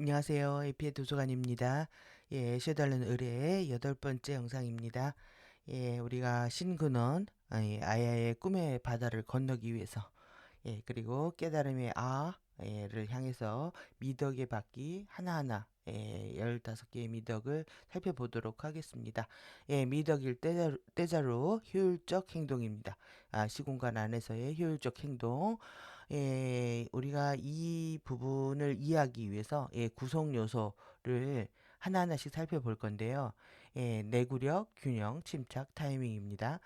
안녕하세요. 에피의 도서관입니다. 예, 쉐달른 의뢰의 8번째 영상입니다. 예, 우리가 신근원, 아야의 꿈의 바다를 건너기 위해서, 그리고 깨달음의 아를 향해서 미덕의 바퀴 하나하나, 15개의 미덕을 살펴보도록 하겠습니다. 예, 미덕일 때자로 효율적 행동입니다. 시공간 안에서의 효율적 행동. 우리가 이 부분을 이해하기 위해서 구성 요소를 하나하나씩 살펴볼 건데요. 내구력, 균형, 침착, 타이밍입니다.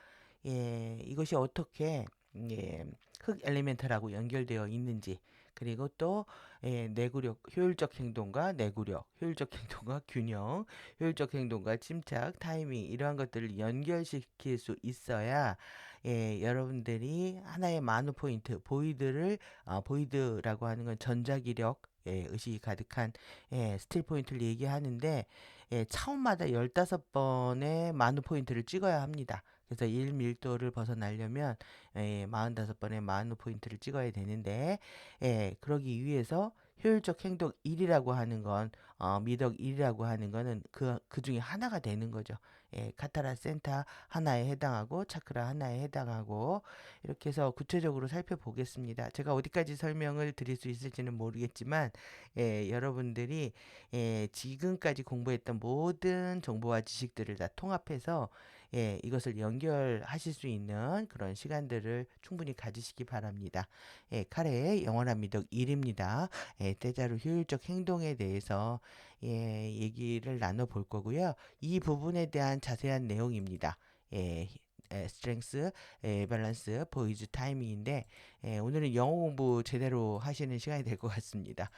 이것이 어떻게 예, 흙 엘리멘탈하고 연결되어 있는지, 그리고 또 내구력, 효율적 행동과 내구력, 효율적 행동과 균형, 효율적 행동과 침착, 타이밍, 이러한 것들을 연결시킬 수 있어야 여러분들이 하나의 마누 포인트, 보이드라고 하는 건 전자기력, 의식이 가득한 스틸 포인트를 얘기하는데, 차원마다 15번의 마누 포인트를 찍어야 합니다. 그래서 1밀도를 벗어나려면 45번의 마누 포인트를 찍어야 되는데, 그러기 위해서 효율적 행동 1이라고 하는 건, 미덕 1이라고 하는 거는 그 중에 하나가 되는 거죠. 카타라 센터 하나에 해당하고 차크라 하나에 해당하고, 이렇게 해서 구체적으로 살펴보겠습니다. 제가 어디까지 설명을 드릴 수 있을지는 모르겠지만, 여러분들이 지금까지 공부했던 모든 정보와 지식들을 다 통합해서 이것을 연결하실 수 있는 그런 시간들을 충분히 가지시기 바랍니다. 카레의 영원한 미덕 1입니다. 때자로 효율적 행동에 대해서 얘기를 나눠볼 거고요. 이 부분에 대한 자세한 내용입니다. 스트렝스, 밸런스, 보이즈, 타이밍인데, 오늘은 영어 공부 제대로 하시는 시간이 될 것 같습니다.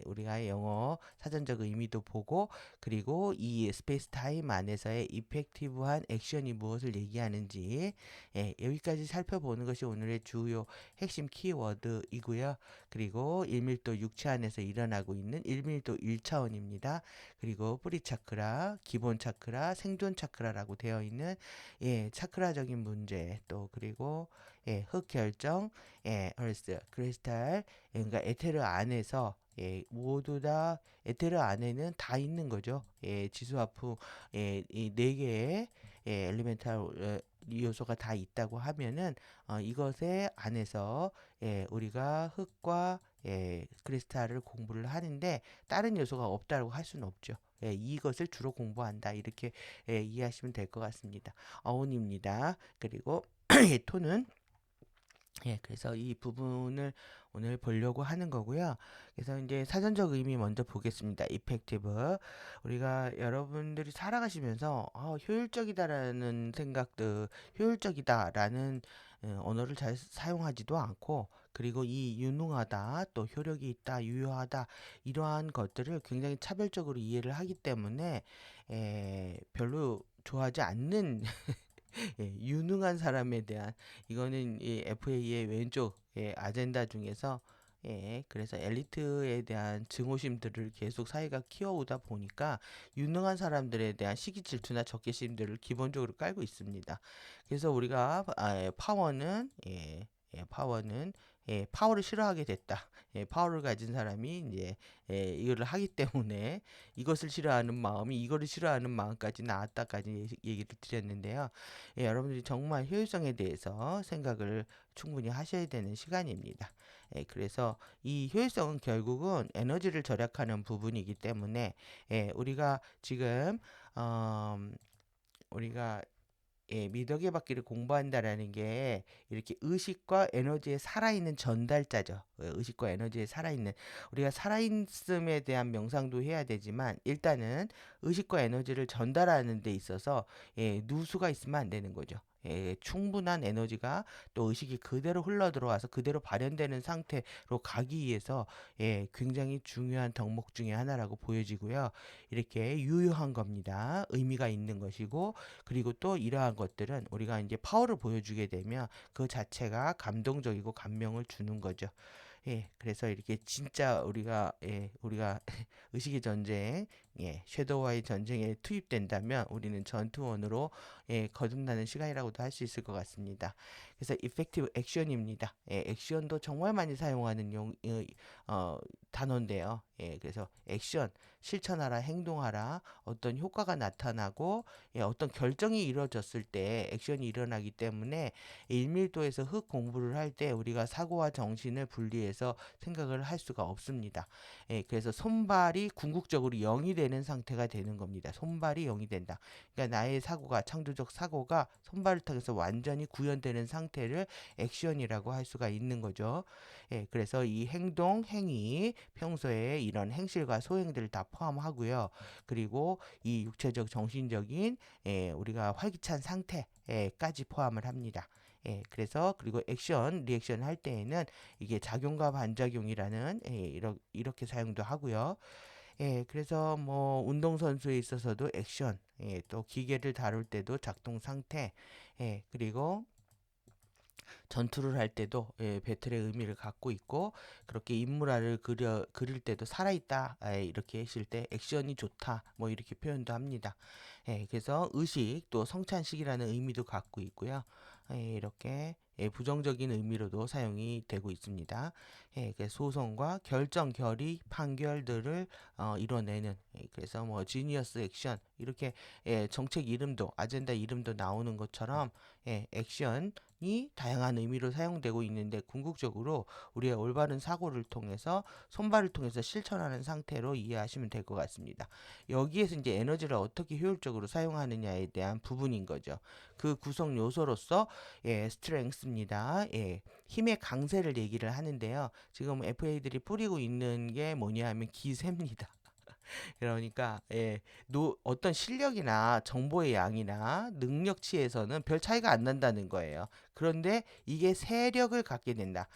우리가 영어 사전적 의미도 보고, 그리고 이 스페이스 타임 안에서의 이펙티브한 액션이 무엇을 얘기하는지, 여기까지 살펴보는 것이 오늘의 주요 핵심 키워드이고요. 그리고 1밀도 육체 안에서 일어나고 있는 1밀도 1차원입니다. 그리고 뿌리 차크라, 기본 차크라, 생존 차크라라고 되어 있는 차크라적인 문제, 또 그리고 흑결정, 헐스, 크리스탈, 그러니까 에테르 안에서 모두 다 에테르 안에는 다 있는 거죠. 지수화풍 이 네 개의 엘리멘탈 요소가 다 있다고 하면은 이것의 안에서 우리가 흙과 크리스탈을 공부를 하는데 다른 요소가 없다고 할 수는 없죠. 이것을 주로 공부한다 이렇게 이해하시면 될 것 같습니다. 어운입니다. 그리고 톤은 그래서 이 부분을 오늘 보려고 하는 거고요. 그래서 이제 사전적 의미 먼저 보겠습니다. 이펙티브. 우리가 여러분들이 살아가시면서 효율적이다라는 생각들, 효율적이다라는 언어를 잘 사용하지도 않고, 그리고 이 유능하다, 또 효력이 있다, 유효하다, 이러한 것들을 굉장히 차별적으로 이해를 하기 때문에 별로 좋아하지 않는 유능한 사람에 대한 이거는 이 FA의 왼쪽 아젠다 중에서 그래서 엘리트에 대한 증오심들을 계속 사회가 키워오다 보니까 유능한 사람들에 대한 시기 질투나 적개심들을 기본적으로 깔고 있습니다. 그래서 우리가 파워는 파워를 싫어하게 됐다. 파워를 가진 사람이 이제 이거를 하기 때문에 이것을 싫어하는 마음이 이거를 싫어하는 마음까지 나왔다까지 얘기를 드렸는데요. 여러분들이 정말 효율성에 대해서 생각을 충분히 하셔야 되는 시간입니다. 그래서 이 효율성은 결국은 에너지를 절약하는 부분이기 때문에 우리가 지금 우리가 미덕의 바퀴를 공부한다라는 게 이렇게 의식과 에너지의 살아있는 전달자죠. 의식과 에너지의 살아있는 우리가 살아있음에 대한 명상도 해야 되지만 일단은 의식과 에너지를 전달하는 데 있어서 누수가 있으면 안 되는 거죠. 충분한 에너지가 또 의식이 그대로 흘러 들어와서 그대로 발현되는 상태로 가기 위해서 굉장히 중요한 덕목 중에 하나라고 보여지고요. 이렇게 유효한 겁니다. 의미가 있는 것이고, 그리고 또 이러한 것들은 우리가 이제 파워를 보여주게 되면 그 자체가 감동적이고 감명을 주는 거죠. 그래서 이렇게 진짜 우리가 의식의 전쟁, 섀도우와의 전쟁에 투입된다면 우리는 전투원으로 거듭나는 시간이라고도 할 수 있을 것 같습니다. 그래서 effective action입니다. 액션도 정말 많이 사용하는 단어인데요. 그래서 액션, 실천하라, 행동하라, 어떤 효과가 나타나고 어떤 결정이 이루어졌을 때 액션이 일어나기 때문에 일밀도에서 흙 공부를 할 때 우리가 사고와 정신을 분리해서 생각을 할 수가 없습니다. 그래서 손발이 궁극적으로 0이 되는 상태가 되는 겁니다. 손발이 0이 된다. 그러니까 나의 사고가 창조적 사고가 손발을 통해서 완전히 구현되는 상태를 액션이라고 할 수가 있는 거죠. 그래서 이 행동, 행위, 평소에 이런 행실과 소행들을 다 포함하고요. 그리고 이 육체적, 정신적인 우리가 활기찬 상태까지 포함을 합니다. 그래서 그리고 액션, 리액션 할 때에는 이게 작용과 반작용이라는 이렇게 사용도 하고요. 그래서 뭐 운동선수에 있어서도 액션, 또 기계를 다룰 때도 작동 상태, 그리고 전투를 할 때도 배틀의 의미를 갖고 있고 그렇게 인물화를 그릴 때도 살아있다 이렇게 했을 때 액션이 좋다 뭐 이렇게 표현도 합니다. 그래서 의식 또 성찬식이라는 의미도 갖고 있고요. 이렇게 부정적인 의미로도 사용이 되고 있습니다. 그래서 소송과 결정, 결의, 판결들을 이뤄내는 그래서 뭐 지니어스 액션 이렇게 정책 이름도 아젠다 이름도 나오는 것처럼 액션이 다양한 의미로 사용되고 있는데 궁극적으로 우리의 올바른 사고를 통해서 손발을 통해서 실천하는 상태로 이해하시면 될 것 같습니다. 여기에서 이제 에너지를 어떻게 효율적으로 사용하느냐에 대한 부분인 거죠. 그 구성 요소로서 스트렝스입니다. 힘의 강세를 얘기를 하는데요. 지금 FA들이 뿌리고 있는 게 뭐냐 하면 기세입니다. 그러니까 어떤 실력이나 정보의 양이나 능력치에서는 별 차이가 안 난다는 거예요. 그런데 이게 세력을 갖게 된다.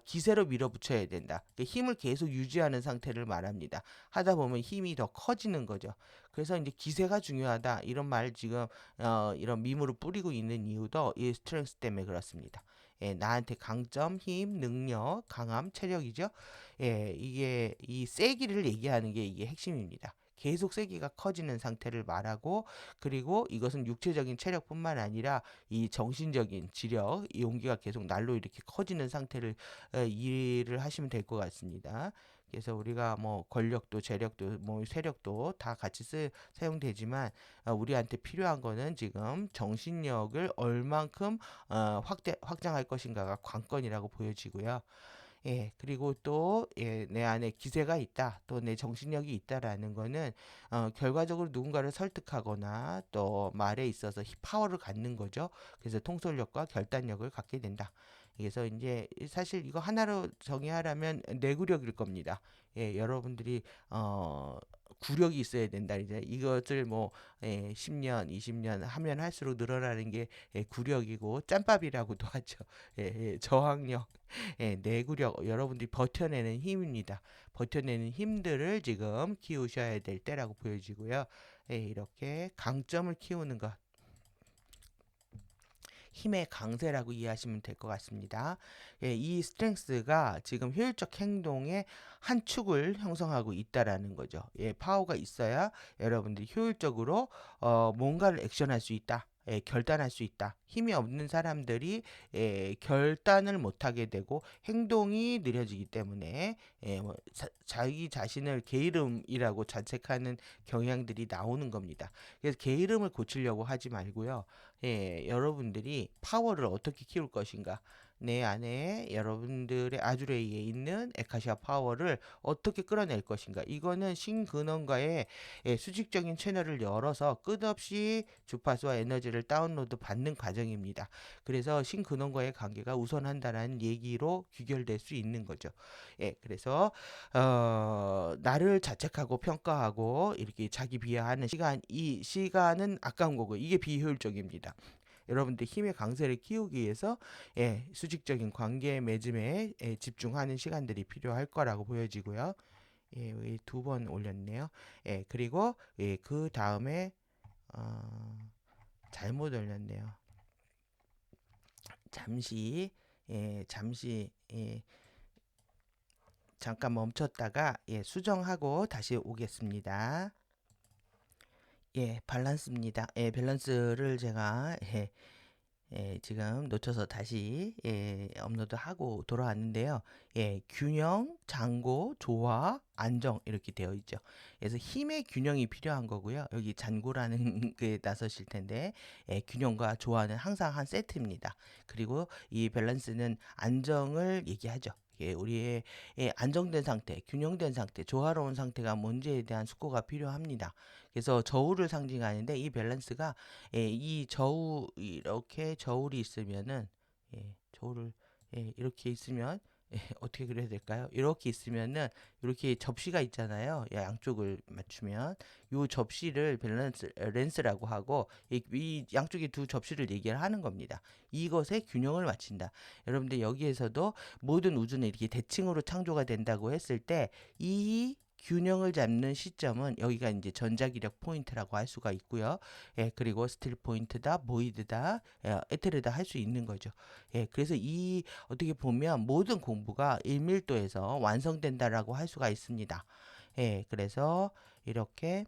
기세로 밀어붙여야 된다. 힘을 계속 유지하는 상태를 말합니다. 하다 보면 힘이 더 커지는 거죠. 그래서 이제 기세가 중요하다. 이런 말 지금 이런 밈으로 뿌리고 있는 이유도 이 스트렝스 때문에 그렇습니다. 나한테 강점, 힘, 능력, 강함, 체력이죠. 이게 이 세기를 얘기하는 게 이게 핵심입니다. 계속 세기가 커지는 상태를 말하고 그리고 이것은 육체적인 체력뿐만 아니라 이 정신적인 지력, 이 용기가 계속 날로 이렇게 커지는 상태를 이해를 하시면 될 것 같습니다. 그래서 우리가 뭐 권력도 재력도 뭐 세력도 다 같이 사용되지만 우리한테 필요한 거는 지금 정신력을 얼만큼 확장할 것인가가 관건이라고 보여지고요. 그리고 또, 내 안에 기세가 있다, 또 내 정신력이 있다라는 거는, 결과적으로 누군가를 설득하거나 또 말에 있어서 파워를 갖는 거죠. 그래서 통솔력과 결단력을 갖게 된다. 그래서 이제 사실 이거 하나로 정의하라면 내구력일 겁니다. 여러분들이, 구력이 있어야 된다. 이제 이것을 뭐, 10년, 20년 하면 할수록 늘어나는 게 구력이고, 짬밥이라고도 하죠. 저항력. 내구력, 여러분들이 버텨내는 힘입니다. 버텨내는 힘들을 지금 키우셔야 될 때라고 보여지고요. 이렇게 강점을 키우는 것, 힘의 강세라고 이해하시면 될 것 같습니다. 이 스트렝스가 지금 효율적 행동의 한 축을 형성하고 있다라는 거죠. 파워가 있어야 여러분들이 효율적으로 뭔가를 액션할 수 있다. 결단할 수 있다. 힘이 없는 사람들이 결단을 못하게 되고 행동이 느려지기 때문에 뭐 자기 자신을 게으름이라고 자책하는 경향들이 나오는 겁니다. 그래서 게으름을 고치려고 하지 말고요. 여러분들이 파워를 어떻게 키울 것인가? 내 안에 여러분들의 아주레이에 있는 에카시아 파워를 어떻게 끌어낼 것인가? 이거는 신근원과의 수직적인 채널을 열어서 끝없이 주파수와 에너지를 다운로드 받는 과정입니다. 그래서 신근원과의 관계가 우선한다는 얘기로 귀결될 수 있는 거죠. 그래서 나를 자책하고 평가하고 이렇게 자기 비하하는 이 시간은 아까운 거고 이게 비효율적입니다. 여러분들 힘의 강세를 키우기 위해서 수직적인 관계 맺음에 집중하는 시간들이 필요할 거라고 보여지고요. 두 번 올렸네요. 그리고 그 다음에 잘못 올렸네요. 잠시 잠깐 멈췄다가 수정하고 다시 오겠습니다. 예, 밸런스입니다. 예, 밸런스를 제가 지금 놓쳐서 다시 업로드하고 돌아왔는데요. 예, 균형, 장고, 조화, 안정 이렇게 되어 있죠. 그래서 힘의 균형이 필요한 거고요. 여기 잔고라는 게 나서실 텐데 균형과 조화는 항상 한 세트입니다. 그리고 이 밸런스는 안정을 얘기하죠. 예, 우리의 안정된 상태, 균형된 상태, 조화로운 상태가 뭔지에 대한 숙고가 필요합니다. 그래서 저울을 상징하는데 이 밸런스가 이 저울 이렇게 저울이 있으면은 저울을 이렇게 있으면 어떻게 그려야 될까요? 이렇게 있으면은 이렇게 접시가 있잖아요. 양쪽을 맞추면 요 접시를 밸런스 렌스라고 하고 이 양쪽에 두 접시를 얘기를 하는 겁니다. 이것의 균형을 맞춘다. 여러분들 여기에서도 모든 우주는 이렇게 대칭으로 창조가 된다고 했을 때 이 균형을 잡는 시점은 여기가 이제 전자기력 포인트라고 할 수가 있고요. 그리고 스틸 포인트다, 보이드다, 에테르다 할 수 있는 거죠. 그래서 이 어떻게 보면 모든 공부가 일밀도에서 완성된다라고 할 수가 있습니다. 그래서 이렇게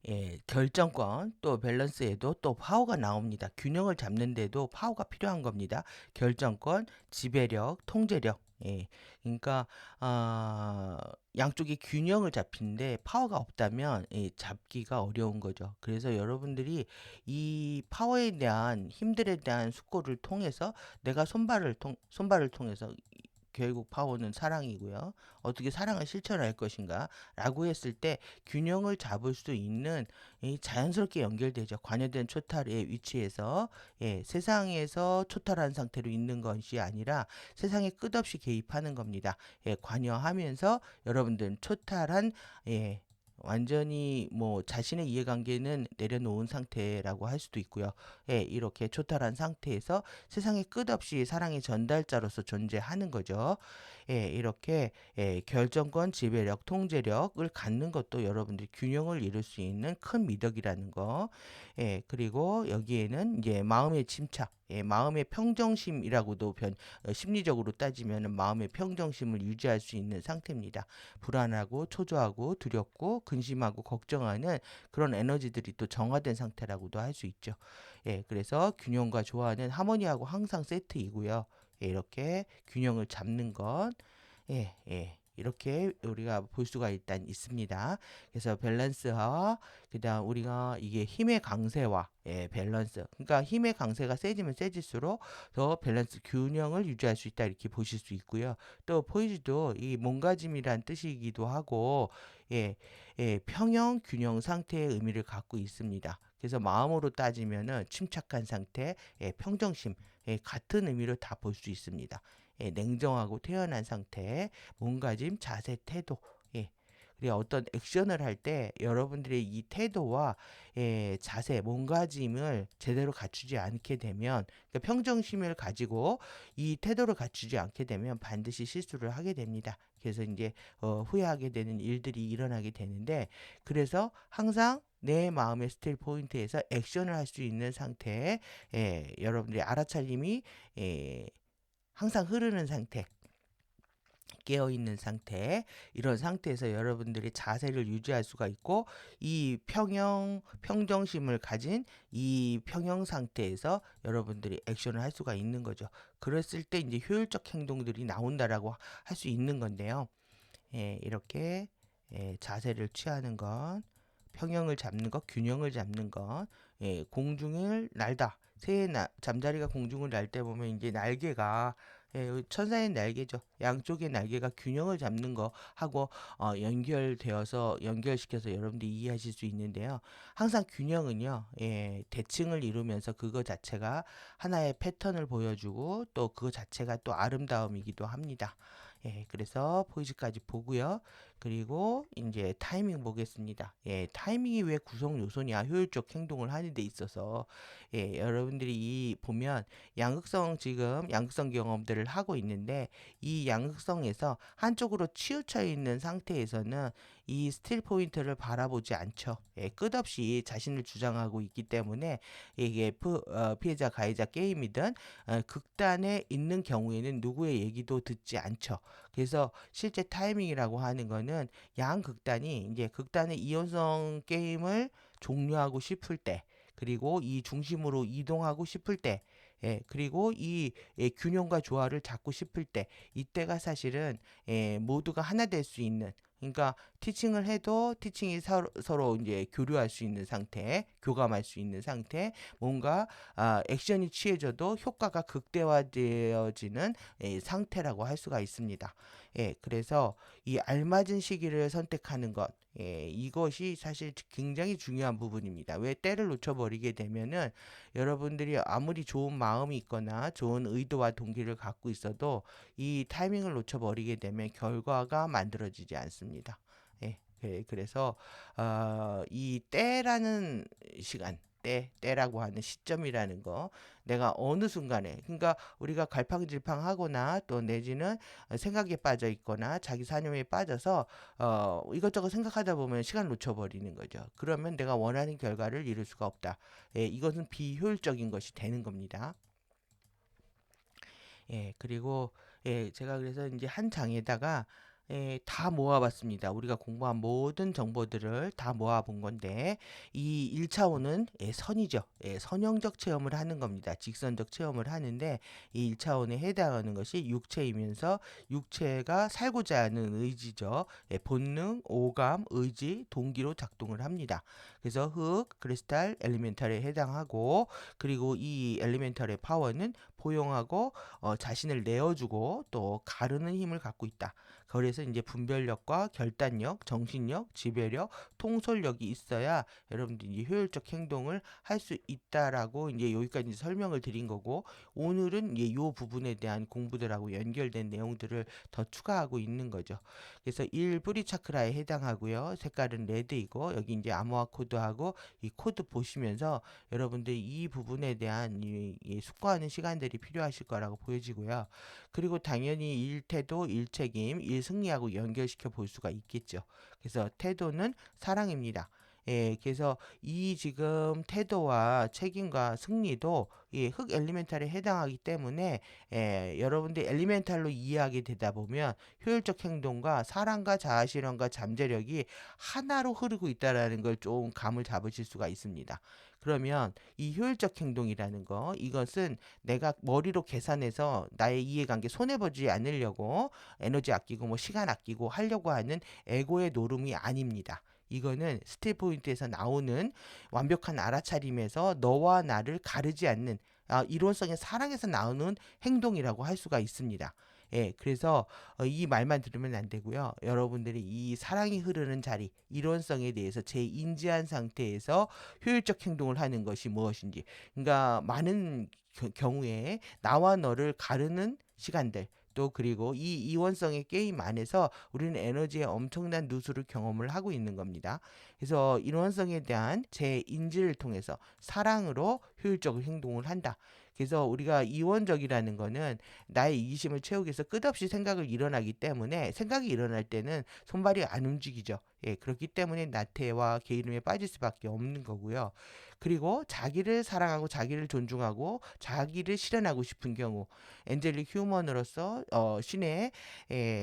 예, 결정권 또 밸런스에도 또 파워가 나옵니다. 균형을 잡는데도 파워가 필요한 겁니다. 결정권, 지배력, 통제력. 그러니까 어, 양쪽이 균형을 잡히는데 파워가 없다면 잡기가 어려운 거죠. 그래서 여러분들이 이 파워에 대한 힘들에 대한 숙고를 통해서 내가 손발을 통해서 결국 파워는 사랑이고요. 어떻게 사랑을 실천할 것인가? 라고 했을 때 균형을 잡을 수 있는 자연스럽게 연결되죠. 관여된 초탈의 위치에서 세상에서 초탈한 상태로 있는 것이 아니라 세상에 끝없이 개입하는 겁니다. 관여하면서 여러분들은 초탈한 완전히 뭐 자신의 이해관계는 내려놓은 상태라고 할 수도 있고요. 이렇게 초탈한 상태에서 세상에 끝없이 사랑의 전달자로서 존재하는 거죠. 이렇게 결정권, 지배력, 통제력을 갖는 것도 여러분들이 균형을 이룰 수 있는 큰 미덕이라는 거. 그리고 여기에는 이제 마음의 침착, 마음의 평정심이라고도 심리적으로 따지면 마음의 평정심을 유지할 수 있는 상태입니다. 불안하고 초조하고 두렵고 근심하고 걱정하는 그런 에너지들이 또 정화된 상태라고도 할 수 있죠. 그래서 균형과 조화는 하모니하고 항상 세트이고요. 이렇게 균형을 잡는 것, 이렇게 우리가 볼 수가 일단 있습니다. 그래서 밸런스와 그다음 우리가 이게 힘의 강세와 밸런스. 그러니까 힘의 강세가 세지면 세질수록 더 밸런스 균형을 유지할 수 있다 이렇게 보실 수 있고요. 또 포이즈도 이 몸가짐이란 뜻이기도 하고 평형 균형 상태의 의미를 갖고 있습니다. 그래서 마음으로 따지면은 침착한 상태, 평정심 같은 의미로 다 볼 수 있습니다. 냉정하고 태연한 상태, 몸가짐, 자세, 태도. 그리고 어떤 액션을 할 때 여러분들의 이 태도와 자세, 몸가짐을 제대로 갖추지 않게 되면 그러니까 평정심을 가지고 이 태도를 갖추지 않게 되면 반드시 실수를 하게 됩니다. 그래서 이제 후회하게 되는 일들이 일어나게 되는데 그래서 항상 내 마음의 스틸 포인트에서 액션을 할 수 있는 상태에 여러분들의 알아차림이 항상 흐르는 상태, 깨어있는 상태, 이런 상태에서 여러분들이 자세를 유지할 수가 있고, 이 평정심을 가진 이 평형 상태에서 여러분들이 액션을 할 수가 있는 거죠. 그랬을 때 이제 효율적 행동들이 나온다라고 할 수 있는 건데요. 이렇게 자세를 취하는 건, 평형을 잡는 것, 균형을 잡는 것, 공중을 날다. 새의 잠자리가 공중을 날 때 보면 이제 날개가 천사의 날개죠. 양쪽의 날개가 균형을 잡는 거 하고 연결되어서 연결시켜서 여러분들이 이해하실 수 있는데요. 항상 균형은요, 대칭을 이루면서 그거 자체가 하나의 패턴을 보여주고 또 그거 자체가 또 아름다움이기도 합니다. 그래서 포이즈까지 보고요. 그리고 이제 타이밍 보겠습니다. 타이밍이 왜 구성 요소냐? 효율적 행동을 하는 데 있어서 여러분들이 이 보면 지금 양극성 경험들을 하고 있는데 이 양극성에서 한쪽으로 치우쳐 있는 상태에서는 이 스틸 포인트를 바라보지 않죠. 끝없이 자신을 주장하고 있기 때문에 이게 피해자 가해자 게임이든 극단에 있는 경우에는 누구의 얘기도 듣지 않죠. 그래서 실제 타이밍이라고 하는 거는 양극단이 이제 극단의 이온성 게임을 종료하고 싶을 때, 그리고 이 중심으로 이동하고 싶을 때, 그리고 이 균형과 조화를 잡고 싶을 때, 이때가 사실은 모두가 하나 될 수 있는, 그러니까 티칭을 해도 티칭이 서로 이제 교류할 수 있는 상태, 교감할 수 있는 상태, 뭔가 액션이 취해져도 효과가 극대화되어지는 상태라고 할 수가 있습니다. 그래서 이 알맞은 시기를 선택하는 것, 이것이 사실 굉장히 중요한 부분입니다. 왜 때를 놓쳐버리게 되면은 여러분들이 아무리 좋은 마음이 있거나 좋은 의도와 동기를 갖고 있어도 이 타이밍을 놓쳐버리게 되면 결과가 만들어지지 않습니다. 그래서 이 때라는 시간, 때라고 하는 시점이라는 거, 내가 어느 순간에, 그러니까 우리가 갈팡질팡하거나 또 내지는 생각에 빠져 있거나 자기 사념에 빠져서 이것저것 생각하다 보면 시간 놓쳐버리는 거죠. 그러면 내가 원하는 결과를 이룰 수가 없다. 이것은 비효율적인 것이 되는 겁니다. 그리고 제가 그래서 이제 한 장에다가 다 모아봤습니다. 우리가 공부한 모든 정보들을 다 모아본 건데, 이 1차원은 선이죠. 선형적 체험을 하는 겁니다. 직선적 체험을 하는데, 이 1차원에 해당하는 것이 육체이면서, 육체가 살고자 하는 의지죠. 본능, 오감, 의지, 동기로 작동을 합니다. 그래서 흙, 크리스탈, 엘리멘탈에 해당하고, 그리고 이 엘리멘탈의 파워는 포용하고 자신을 내어주고 또 가르는 힘을 갖고 있다. 그래서 이제 분별력과 결단력, 정신력, 지배력, 통솔력이 있어야 여러분들이 효율적 행동을 할 수 있다라고 이제 여기까지 설명을 드린 거고, 오늘은 이제 요 부분에 대한 공부들하고 연결된 내용들을 더 추가하고 있는 거죠. 그래서 1 뿌리 차크라에 해당하고요. 색깔은 레드이고, 여기 이제 암호화 코드하고 이 코드 보시면서 여러분들이 이 부분에 대한 이 숙고하는 시간들이 필요하실 거라고 보여지고요. 그리고 당연히 일태도, 일책임, 일승리하고 연결시켜 볼 수가 있겠죠. 그래서 태도는 사랑입니다. 그래서 이 지금 태도와 책임과 승리도 이 흑 엘리멘탈에 해당하기 때문에 여러분들 엘리멘탈로 이해하게 되다 보면 효율적 행동과 사랑과 자아실현과 잠재력이 하나로 흐르고 있다라는 걸 좀 감을 잡으실 수가 있습니다. 그러면 이 효율적 행동이라는 거, 이것은 내가 머리로 계산해서 나의 이해관계 손해보지 않으려고 에너지 아끼고 뭐 시간 아끼고 하려고 하는 에고의 노름이 아닙니다. 이거는 스틸 포인트에서 나오는 완벽한 알아차림에서 너와 나를 가르지 않는 이론성의 사랑에서 나오는 행동이라고 할 수가 있습니다. 그래서 이 말만 들으면 안 되고요. 여러분들이 이 사랑이 흐르는 자리, 이론성에 대해서 재인지한 상태에서 효율적 행동을 하는 것이 무엇인지, 그러니까 많은 경우에 나와 너를 가르는 시간들, 또 그리고 이 이원성의 게임 안에서 우리는 에너지의 엄청난 누수를 경험을 하고 있는 겁니다. 그래서 이원성에 대한 재인지를 통해서 사랑으로 효율적으로 행동을 한다. 그래서 우리가 이원적이라는 거는 나의 이기심을 채우기 위해서 끝없이 생각을 일어나기 때문에, 생각이 일어날 때는 손발이 안 움직이죠. 그렇기 때문에 나태와 게으름에 빠질 수밖에 없는 거고요. 그리고 자기를 사랑하고 자기를 존중하고 자기를 실현하고 싶은 경우, 엔젤릭 휴먼으로서 신의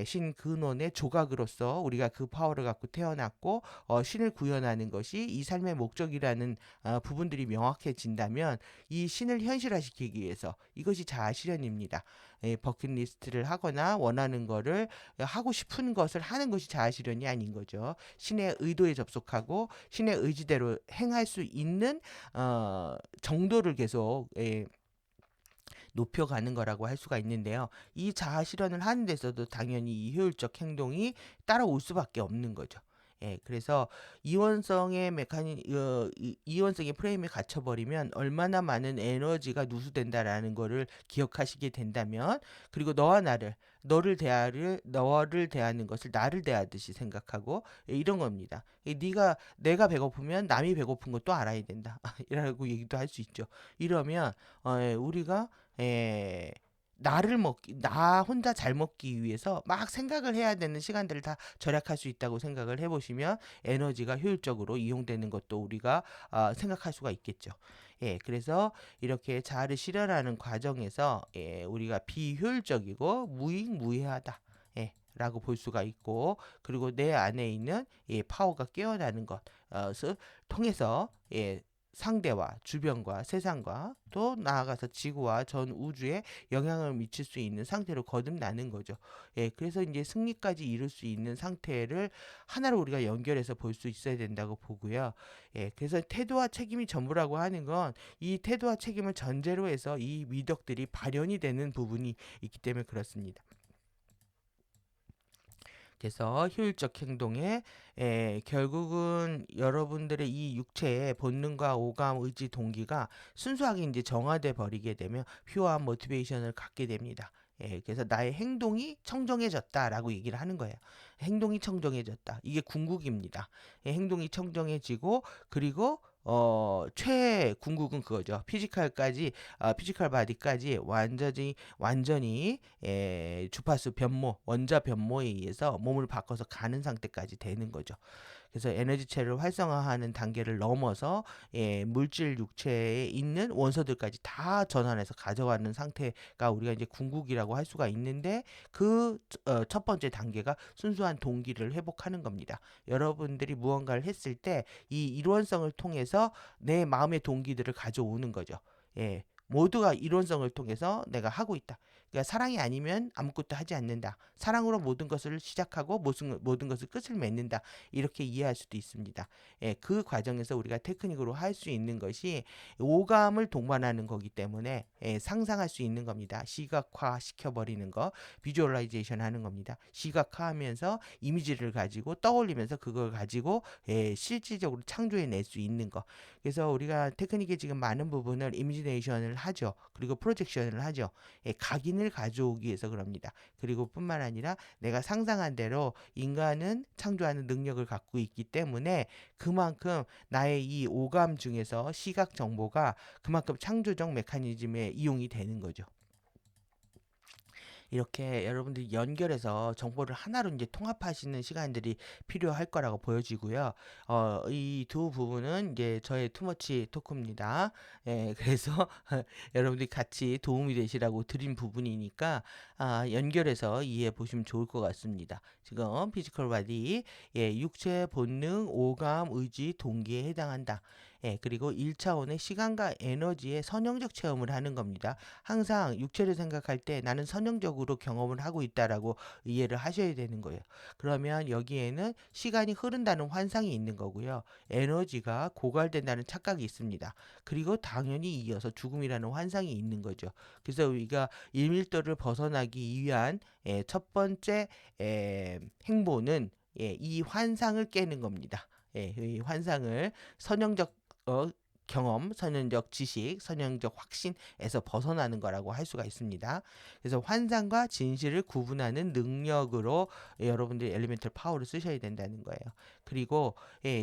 신 근원의 조각으로서 우리가 그 파워를 갖고 태어났고 신을 구현하는 것이 이 삶의 목적이라는 부분들이 명확해진다면, 이 신을 현실화시키기 위해서 이것이 자아실현입니다. 버킷리스트를 하거나 원하는 거를 하고 싶은 것을 하는 것이 자아실현이 아닌 거죠. 신의 의도에 접속하고 신의 의지대로 행할 수 있는 정도를 계속 높여가는 거라고 할 수가 있는데요. 이 자아 실현을 하는 데서도 당연히 이 효율적 행동이 따라올 수밖에 없는 거죠. 그래서 이원성의 이원성의 프레임에 갇혀버리면 얼마나 많은 에너지가 누수된다라는 거를 기억하시게 된다면, 그리고 너를 대하는 것을 나를 대하듯이 생각하고, 이런 겁니다. 내가 배고프면 남이 배고픈 것도 알아야 된다. 이라고 얘기도 할 수 있죠. 이러면 우리가 나 혼자 잘 먹기 위해서 막 생각을 해야 되는 시간들을 다 절약할 수 있다고 생각을 해보시면 에너지가 효율적으로 이용되는 것도 우리가 생각할 수가 있겠죠. 그래서 이렇게 자아를 실현하는 과정에서 우리가 비효율적이고 무의무해하다. 상태라고 볼 수가 있고, 그리고 내 안에 있는 파워가 깨어나는 것을 통해서 상대와 주변과 세상과 또 나아가서 지구와 전 우주에 영향을 미칠 수 있는 상태로 거듭나는 거죠. 그래서 이제 승리까지 이룰 수 있는 상태를 하나로 우리가 연결해서 볼 수 있어야 된다고 보고요. 그래서 태도와 책임이 전부라고 하는 건 이 태도와 책임을 전제로 해서 이 미덕들이 발현이 되는 부분이 있기 때문에 그렇습니다. 그래서 효율적 행동에 결국은 여러분들의 이 육체의 본능과 오감, 의지, 동기가 순수하게 이제 정화돼 버리게 되면 퓨어한 모티베이션을 갖게 됩니다. 그래서 나의 행동이 청정해졌다라고 얘기를 하는 거예요. 행동이 청정해졌다. 이게 궁극입니다. 행동이 청정해지고, 그리고 최 궁극은 그거죠. 피지컬 바디까지 완전히 주파수 변모, 원자 변모에 의해서 몸을 바꿔서 가는 상태까지 되는 거죠. 그래서 에너지체를 활성화하는 단계를 넘어서 물질 육체에 있는 원소들까지 다 전환해서 가져가는 상태가 우리가 이제 궁극이라고 할 수가 있는데, 그 첫 번째 단계가 순수한 동기를 회복하는 겁니다. 여러분들이 무언가를 했을 때 이 일원성을 통해서 내 마음의 동기들을 가져오는 거죠. 모두가 일원성을 통해서 내가 하고 있다. 그러니까 사랑이 아니면 아무것도 하지 않는다. 사랑으로 모든 것을 시작하고 모든 것을 끝을 맺는다. 이렇게 이해할 수도 있습니다. 그 과정에서 우리가 테크닉으로 할 수 있는 것이 오감을 동반하는 거기 때문에 상상할 수 있는 겁니다. 시각화 시켜버리는 거, 비주얼라이제이션 하는 겁니다. 시각화하면서 이미지를 가지고 떠올리면서 그걸 가지고 실질적으로 창조해낼 수 있는 거. 그래서 우리가 테크닉의 지금 많은 부분을 이미지네이션을 하죠. 그리고 프로젝션을 하죠. 각인을 가져오기 위해서 그럽니다. 그리고 뿐만 아니라 내가 상상한 대로 인간은 창조하는 능력을 갖고 있기 때문에 그만큼 나의 이 오감 중에서 시각 정보가 그만큼 창조적 메커니즘에 이용이 되는 거죠. 이렇게 여러분들이 연결해서 정보를 하나로 이제 통합하시는 시간들이 필요할 거라고 보여지고요. 이 두 부분은 이제 저의 투머치 토크입니다. 그래서 여러분들이 같이 도움이 되시라고 드린 부분이니까 연결해서 이해해 보시면 좋을 것 같습니다. 지금 피지컬 바디, 육체, 본능, 오감, 의지, 동기에 해당한다. 그리고 1차원의 시간과 에너지의 선형적 체험을 하는 겁니다. 항상 육체를 생각할 때 나는 선형적으로 경험을 하고 있다라고 이해를 하셔야 되는 거예요. 그러면 여기에는 시간이 흐른다는 환상이 있는 거고요. 에너지가 고갈된다는 착각이 있습니다. 그리고 당연히 이어서 죽음이라는 환상이 있는 거죠. 그래서 우리가 일밀도를 벗어나기 위한 첫 번째 행보는 이 환상을 깨는 겁니다. 이 환상을 선형적 어, 경험, 선형적 지식, 선형적 확신에서 벗어나는 거라고 할 수가 있습니다. 그래서 환상과 진실을 구분하는 능력으로 여러분들이 엘리멘털 파워를 쓰셔야 된다는 거예요. 그리고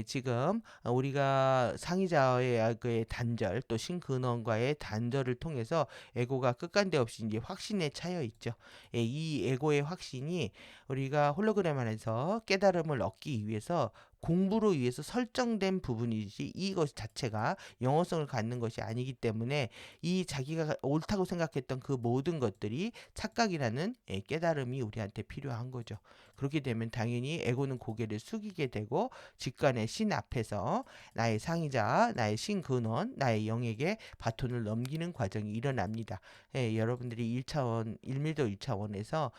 지금 우리가 상의자와의 그 단절, 또 신근원과의 단절을 통해서 에고가 끝간데 없이 이제 확신에 차여 있죠. 이 에고의 확신이 우리가 홀로그램 안에서 깨달음을 얻기 위해서 공부로 위해서 설정된 부분이지 이것 자체가 영어성을 갖는 것이 아니기 때문에 이 자기가 옳다고 생각했던 그 모든 것들이 착각이라는 깨달음이 우리한테 필요한 거죠. 그렇게 되면 당연히 에고는 고개를 숙이게 되고 직관의 신 앞에서 나의 상의자, 나의 신근원, 나의 영에게 바톤을 넘기는 과정이 일어납니다. 여러분들이 1차원, 1밀도 1차원에서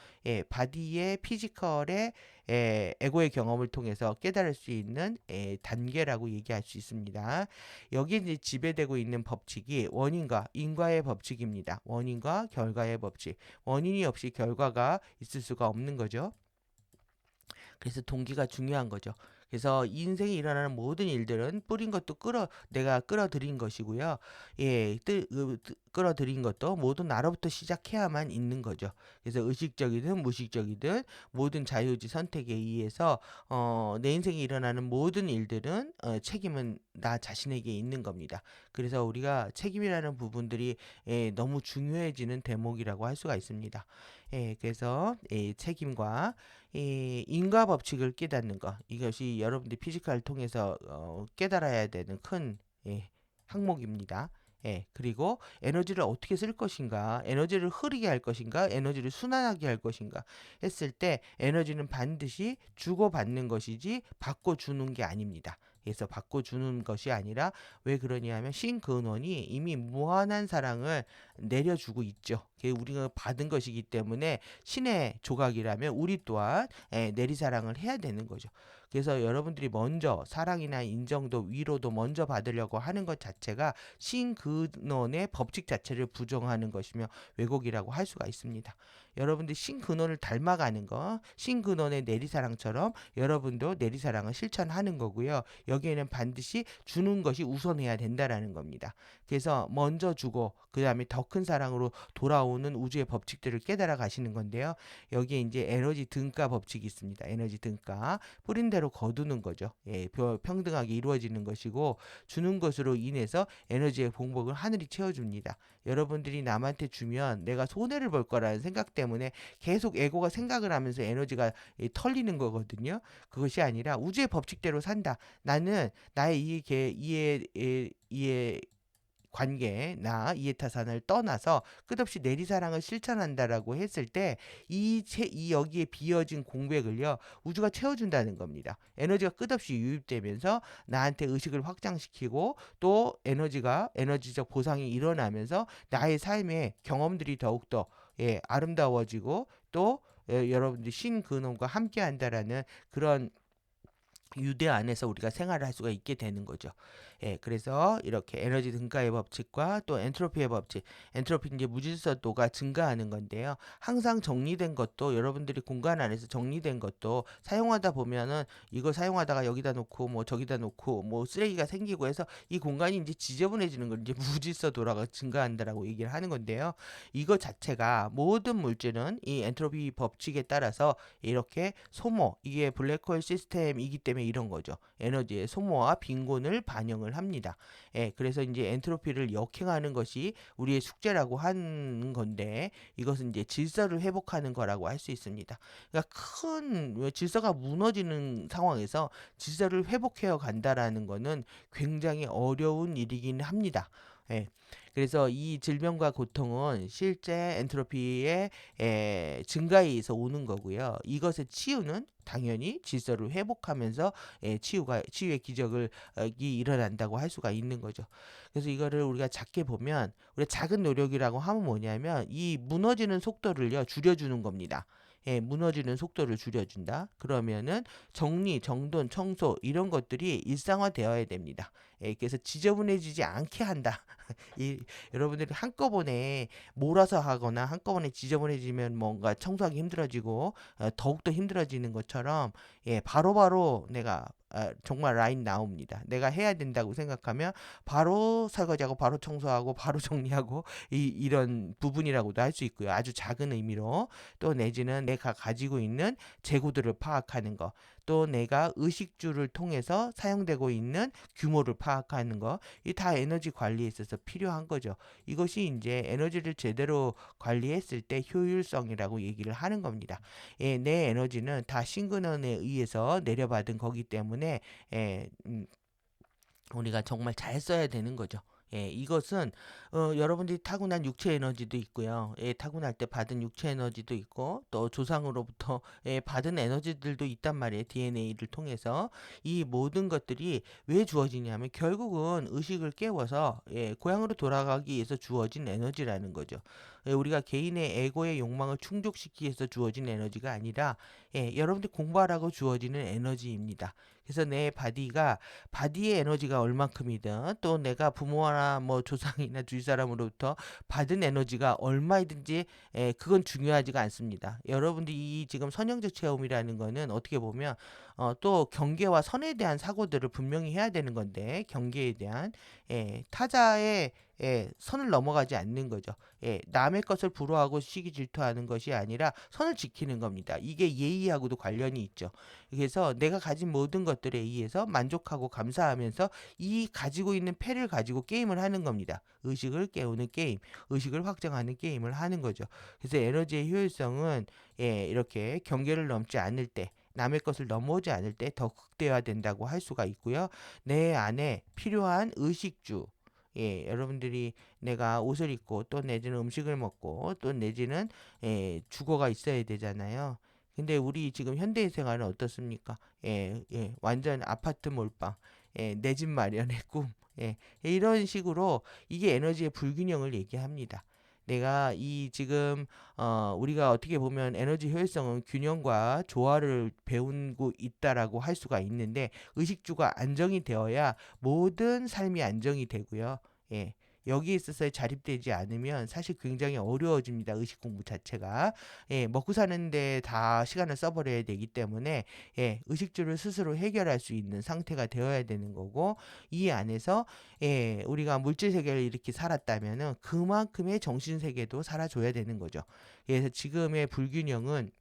바디의 피지컬의 에고의 경험을 통해서 깨달을 수 있는 단계라고 얘기할 수 있습니다. 여기에 이제 지배되고 있는 법칙이 원인과 인과의 법칙입니다. 원인과 결과의 법칙. 원인이 없이 결과가 있을 수가 없는 거죠. 그래서 동기가 중요한 거죠. 그래서 인생에 일어나는 모든 일들은 뿌린 것도 내가 끌어들인 것이고요. 끌어들인 것도 모두 나로부터 시작해야만 있는 거죠. 그래서 의식적이든 무의식적이든 모든 자유의지 선택에 의해서 내 인생에 일어나는 모든 일들은 책임은 나 자신에게 있는 겁니다. 그래서 우리가 책임이라는 부분들이 너무 중요해지는 대목이라고 할 수가 있습니다. 그래서 책임과 이 인과 법칙을 깨닫는 것, 이것이 여러분들이 피지컬을 통해서 깨달아야 되는 큰 항목입니다. 그리고 에너지를 어떻게 쓸 것인가, 에너지를 흐르게 할 것인가, 에너지를 순환하게 할 것인가 했을 때 에너지는 반드시 주고받는 것이지 받고 주는 게 아닙니다. 그래서 받고 주는 것이 아니라 왜 그러냐면 신근원이 이미 무한한 사랑을 내려주고 있죠. 그게 우리가 받은 것이기 때문에 신의 조각이라면 우리 또한 내리사랑을 해야 되는 거죠. 그래서 여러분들이 먼저 사랑이나 인정도 위로도 먼저 받으려고 하는 것 자체가 신근원의 법칙 자체를 부정하는 것이며 왜곡이라고 할 수가 있습니다. 여러분들 신근원을 닮아가는 거, 신근원의 내리사랑처럼 여러분도 내리사랑을 실천하는 거고요. 여기에는 반드시 주는 것이 우선해야 된다라는 겁니다. 그래서 먼저 주고 그 다음에 더 큰 사랑으로 돌아오는 우주의 법칙들을 깨달아 가시는 건데요. 여기에 이제 에너지 등가 법칙이 있습니다. 에너지 등가. 뿌린 대로 거두는 거죠. 평등하게 이루어지는 것이고 주는 것으로 인해서 에너지의 공복을 하늘이 채워줍니다. 여러분들이 남한테 주면 내가 손해를 볼 거라는 생각 때문에 계속 에고가 생각을 하면서 에너지가 털리는 거거든요. 그것이 아니라 우주의 법칙대로 산다. 나는 나의 이해 관계, 이해타산을 떠나서 끝없이 내리사랑을 실천한다라고 했을 때 이 여기에 비어진 공백을요 우주가 채워준다는 겁니다. 에너지가 끝없이 유입되면서 나한테 의식을 확장시키고 또 에너지적 보상이 일어나면서 나의 삶의 경험들이 더욱더 아름다워지고 또 여러분들이 신근원과 함께한다라는 그런 유대 안에서 우리가 생활을 할 수가 있게 되는 거죠. 그래서 이렇게 에너지 등가의 법칙과 또 엔트로피의 법칙, 엔트로피는 이제 무질서도가 증가하는 건데요. 항상 정리된 것도 여러분들이 공간 안에서 정리된 것도 사용하다 보면은 이거 사용하다가 여기다 놓고 뭐 저기다 놓고 뭐 쓰레기가 생기고 해서 이 공간이 이제 지저분해지는 걸 이제 무질서도가 증가한다라고 얘기를 하는 건데요. 이거 자체가 모든 물질은 이 엔트로피 법칙에 따라서 이렇게 소모, 이게 블랙홀 시스템이기 때문에 이런 거죠. 에너지의 소모와 빈곤을 반영을 합니다. 그래서 이제 엔트로피를 역행하는 것이 우리의 숙제라고 하는 건데 이것은 이제 질서를 회복하는 거라고 할 수 있습니다. 그러니까 큰 질서가 무너지는 상황에서 질서를 회복해 간다라는 거는 굉장히 어려운 일이긴 합니다. 그래서 이 질병과 고통은 실제 엔트로피의 증가에 의해서 오는 거고요. 이것의 치유는 당연히 질서를 회복하면서 치유의 기적을 이 일어난다고 할 수가 있는 거죠. 그래서 이거를 우리가 작게 보면 우리가 작은 노력이라고 하면 뭐냐면 이 무너지는 속도를요 줄여주는 겁니다. 무너지는 속도를 줄여준다. 그러면은 정리, 정돈, 청소 이런 것들이 일상화되어야 됩니다. 그래서 지저분해지지 않게 한다. 여러분들이 한꺼번에 몰아서 하거나 한꺼번에 지저분해지면 뭔가 청소하기 힘들어지고 더욱더 힘들어지는 것처럼 바로바로 내가 정말 라인 나옵니다. 내가 해야 된다고 생각하면 바로 설거지하고 바로 청소하고 바로 정리하고 이런 부분이라고도 할 수 있고요. 아주 작은 의미로 또 내지는 내가 가지고 있는 재고들을 파악하는 거, 또 내가 의식주를 통해서 사용되고 있는 규모를 파악하는 거, 이 다 에너지 관리에 있어서 필요한 거죠. 이것이 이제 에너지를 제대로 관리했을 때 효율성이라고 얘기를 하는 겁니다. 내 에너지는 다 신근원에 의해서 내려받은 거기 때문에 우리가 정말 잘 써야 되는 거죠. 이것은 여러분들이 타고난 육체 에너지도 있고요. 타고날 때 받은 육체 에너지도 있고 또 조상으로부터 받은 에너지들도 있단 말이에요. DNA를 통해서 이 모든 것들이 왜 주어지냐면 결국은 의식을 깨워서 고향으로 돌아가기 위해서 주어진 에너지라는 거죠. 우리가 개인의 에고의 욕망을 충족시키기 위해서 주어진 에너지가 아니라 여러분들 공부하라고 주어지는 에너지입니다. 그래서 내 바디의 에너지가 얼만큼이든 또 내가 부모나 뭐 조상이나 주위 사람으로부터 받은 에너지가 얼마이든지 그건 중요하지가 않습니다. 여러분들이 이 지금 선형적 체험이라는 거는 어떻게 보면 또 경계와 선에 대한 사고들을 분명히 해야 되는 건데 경계에 대한 타자의 선을 넘어가지 않는 거죠. 남의 것을 부러워하고 시기 질투하는 것이 아니라 선을 지키는 겁니다. 이게 예의하고도 관련이 있죠. 그래서 내가 가진 모든 것들에 의해서 만족하고 감사하면서 이 가지고 있는 패를 가지고 게임을 하는 겁니다. 의식을 깨우는 게임, 의식을 확장하는 게임을 하는 거죠. 그래서 에너지의 효율성은 이렇게 경계를 넘지 않을 때 남의 것을 넘어오지 않을 때 더 극대화된다고 할 수가 있고요. 내 안에 필요한 의식주, 여러분들이 내가 옷을 입고 또 내지는 음식을 먹고 또 내지는 주거가 있어야 되잖아요. 근데 우리 지금 현대의 생활은 어떻습니까? 완전 아파트 몰빵, 내 집 마련의 꿈, 이런 식으로 이게 에너지의 불균형을 얘기합니다. 내가 이 지금 우리가 어떻게 보면 에너지 효율성은 균형과 조화를 배우고 있다라고 할 수가 있는데 의식주가 안정이 되어야 모든 삶이 안정이 되고요. 예. 여기에 있어서 자립되지 않으면 사실 굉장히 어려워집니다. 의식 공부 자체가. 먹고 사는데 다 시간을 써버려야 되기 때문에 의식주를 스스로 해결할 수 있는 상태가 되어야 되는 거고 이 안에서 우리가 물질 세계를 이렇게 살았다면은 그만큼의 정신 세계도 살아줘야 되는 거죠. 그래서 지금의 불균형은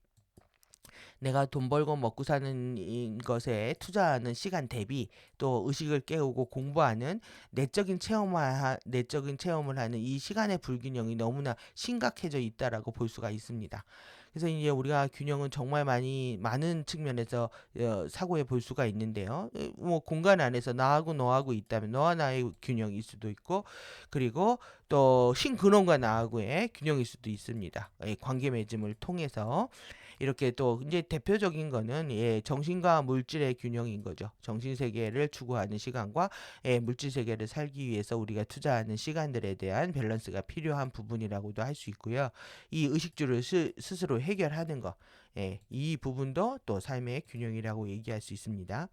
내가 돈 벌고 먹고 사는 것에 투자하는 시간 대비 또 의식을 깨우고 공부하는 내적인 체험을 하는 이 시간의 불균형이 너무나 심각해져 있다라고 볼 수가 있습니다. 그래서 이제 우리가 균형은 정말 많은 측면에서 사고해 볼 수가 있는데요. 뭐 공간 안에서 나하고 너하고 있다면 너와 나의 균형일 수도 있고, 그리고 또 신근원과 나하고의 균형일 수도 있습니다. 관계 맺음을 통해서. 이렇게 또 이제 대표적인 거는 정신과 물질의 균형인 거죠. 정신 세계를 추구하는 시간과 물질 세계를 살기 위해서 우리가 투자하는 시간들에 대한 밸런스가 필요한 부분이라고도 할 수 있고요. 이 의식주를 스스로 해결하는 거, 이 부분도 또 삶의 균형이라고 얘기할 수 있습니다.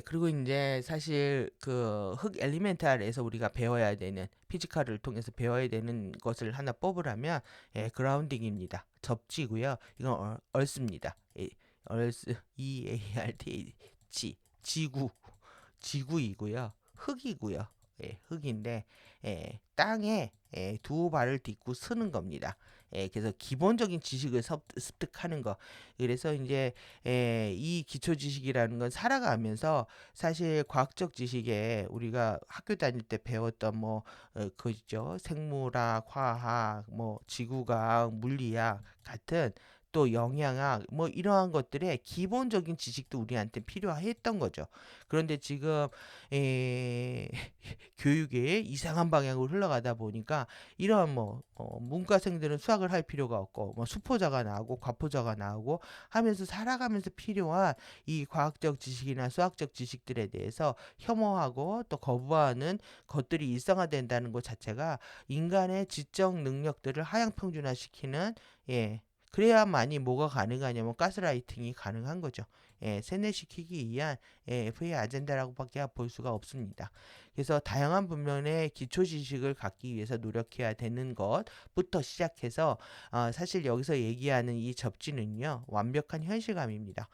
그리고 이제 사실 그 흙 엘리멘탈에서 우리가 배워야 되는 피지컬을 통해서 배워야 되는 것을 하나 뽑으라면 그라운딩입니다. 접지고요. 이건 얼스입니다. 얼스 EART 지구이고요. 흙이고요. 흙인데 땅에 두 발을 딛고 서는 겁니다. 그래서 기본적인 지식을 습득하는 거. 그래서 이제 이 기초 지식이라는 건 살아가면서 사실 과학적 지식에 우리가 학교 다닐 때 배웠던 뭐 그죠, 생물학, 화학, 뭐 지구과학, 물리학 같은 또 영양학 뭐 이러한 것들의 기본적인 지식도 우리한테 필요했던 거죠. 그런데 지금 에, 교육에 이상한 방향으로 흘러가다 보니까 이런 뭐 문과생들은 수학을 할 필요가 없고 뭐 수포자가 나오고 과포자가 나오고 하면서 살아가면서 필요한 이 과학적 지식이나 수학적 지식들에 대해서 혐오하고 또 거부하는 것들이 일상화된다는 것 자체가 인간의 지적 능력들을 하향평준화시키는 그래야만이 뭐가 가능하냐면 가스라이팅이 가능한 거죠. 세뇌시키기 위한 FA 아젠다라고밖에 볼 수가 없습니다. 그래서 다양한 분면의 기초 지식을 갖기 위해서 노력해야 되는 것부터 시작해서 사실 여기서 얘기하는 이 접지는요 완벽한 현실감입니다.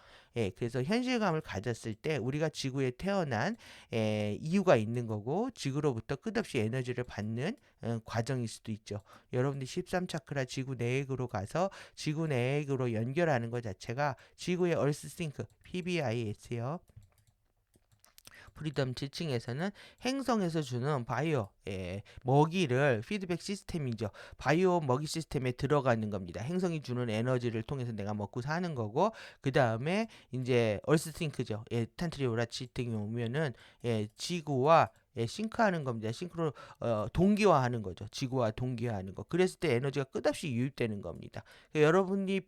그래서 현실감을 가졌을 때 우리가 지구에 태어난 이유가 있는 거고 지구로부터 끝없이 에너지를 받는 과정일 수도 있죠. 여러분들 13차크라 지구 내액으로 가서 지구 내액으로 연결하는 것 자체가 지구의 얼스싱크 PBIS요. 프리덤 지층에서는 행성에서 주는 바이오 먹이를 피드백 시스템이죠. 바이오 먹이 시스템에 들어가는 겁니다. 행성이 주는 에너지를 통해서 내가 먹고 사는 거고 그 다음에 이제 얼스싱크죠. 탄트리오라 지층이 오면은 지구와 싱크하는 겁니다. 싱크로 동기화하는 거죠. 지구와 동기화하는 거. 그랬을 때 에너지가 끝없이 유입되는 겁니다. 그러니까 여러분이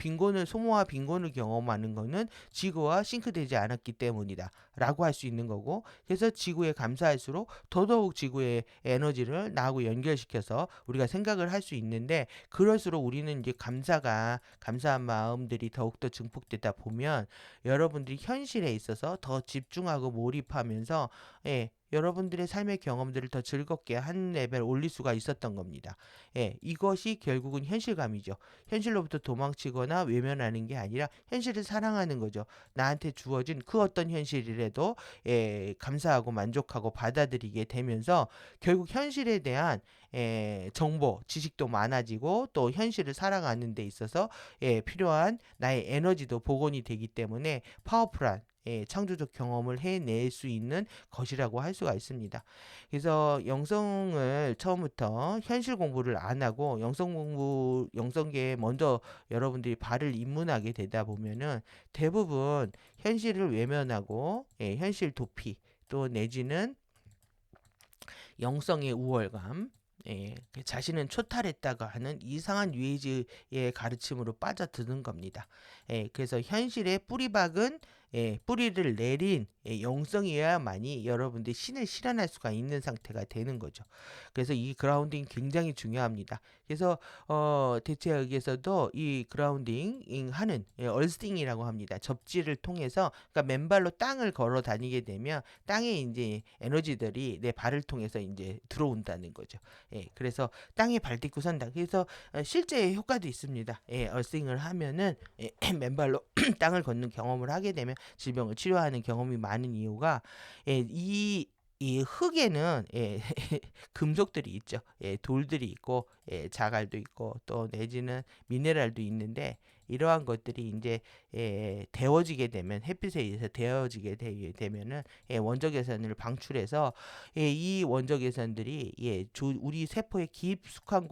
소모와 빈곤을 경험하는 거는 지구와 싱크되지 않았기 때문이다. 라고 할 수 있는 거고 그래서 지구에 감사할수록 더더욱 지구의 에너지를 나하고 연결시켜서 우리가 생각을 할 수 있는데 그럴수록 우리는 이제 감사한 마음들이 더욱더 증폭되다 보면 여러분들이 현실에 있어서 더 집중하고 몰입하면서 여러분들의 삶의 경험들을 더 즐겁게 한 레벨 올릴 수가 있었던 겁니다. 이것이 결국은 현실감이죠. 현실로부터 도망치거나 외면하는 게 아니라 현실을 사랑하는 거죠. 나한테 주어진 그 어떤 현실이라도 감사하고 만족하고 받아들이게 되면서 결국 현실에 대한 정보, 지식도 많아지고 또 현실을 살아가는 데 있어서 필요한 나의 에너지도 복원이 되기 때문에 파워풀한 창조적 경험을 해낼 수 있는 것이라고 할 수가 있습니다. 그래서 영성을 처음부터 현실 공부를 안 하고 영성계에 먼저 여러분들이 발을 입문하게 되다 보면은 대부분 현실을 외면하고 현실 도피 또 내지는 영성의 우월감, 자신은 초탈했다가 하는 이상한 뉴에이지의 가르침으로 빠져드는 겁니다. 그래서 현실의 뿌리박은 뿌리를 내린 영성이어야만이 여러분들이 신을 실현할 수가 있는 상태가 되는 거죠. 그래서 이 그라운딩 굉장히 중요합니다. 그래서 대체학에서도 이 그라운딩 하는 얼스팅이라고 합니다. 접지를 통해서, 그러니까 맨발로 땅을 걸어 다니게 되면 땅에 이제 에너지들이 내 발을 통해서 이제 들어온다는 거죠. 그래서 땅에 발 딛고 선다. 그래서 실제 효과도 있습니다. 얼싱을 하면은 맨발로 땅을 걷는 경험을 하게 되면 질병을 치료하는 경험이 많은 이유가 이 흙에는 금속들이 있죠. 돌들이 있고 자갈도 있고 또 내지는 미네랄도 있는데 이러한 것들이 이제 데워지게 되면 햇빛에 의해서 데워지게 되면은 원적외선을 방출해서 이 원적외선들이 우리 세포의 깊숙한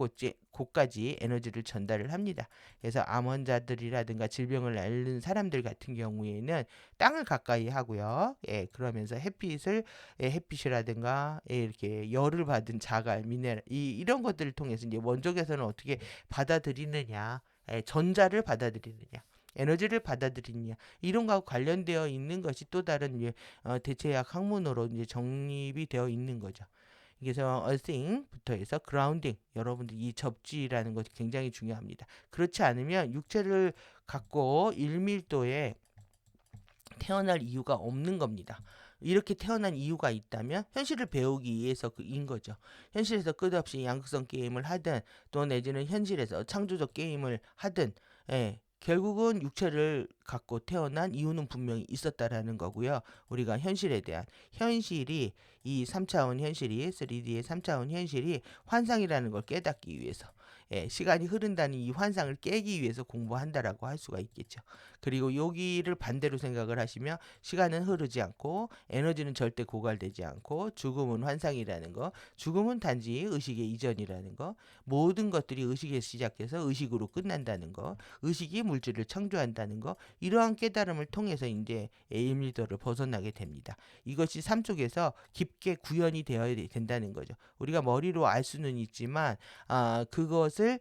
곳까지 에너지를 전달을 합니다. 그래서 암 환자들이라든가 질병을 앓는 사람들 같은 경우에는 땅을 가까이 하고요. 그러면서 햇빛이라든가 이렇게 열을 받은 자갈, 미네랄 이런 것들을 통해서 이제 원적외선을 어떻게 받아들이느냐, 전자를 받아들이느냐, 에너지를 받아들이느냐 이런 거하고 관련되어 있는 것이 또 다른 대체학 학문으로 이제 정립이 되어 있는 거죠. 그래서 earthing부터 해서 grounding, 여러분들 이 접지라는 것이 굉장히 중요합니다. 그렇지 않으면 육체를 갖고 1밀도에 태어날 이유가 없는 겁니다. 이렇게 태어난 이유가 있다면 현실을 배우기 위해서인 거죠. 현실에서 끝없이 양극성 게임을 하든 또 내지는 현실에서 창조적 게임을 하든 결국은 육체를 갖고 태어난 이유는 분명히 있었다라는 거고요. 우리가 현실에 대한 현실이 이 3차원 현실이 3D의 3차원 현실이 환상이라는 걸 깨닫기 위해서 시간이 흐른다는 이 환상을 깨기 위해서 공부한다라고 할 수가 있겠죠. 그리고 여기를 반대로 생각을 하시면 시간은 흐르지 않고 에너지는 절대 고갈되지 않고 죽음은 환상이라는 거, 죽음은 단지 의식의 이전이라는 거, 모든 것들이 의식에서 시작해서 의식으로 끝난다는 거, 의식이 물질을 창조한다는 거, 이러한 깨달음을 통해서 이제 에임리더를 벗어나게 됩니다. 이것이 삶 속에서 깊게 구현이 되어야 된다는 거죠. 우리가 머리로 알 수는 있지만 그것을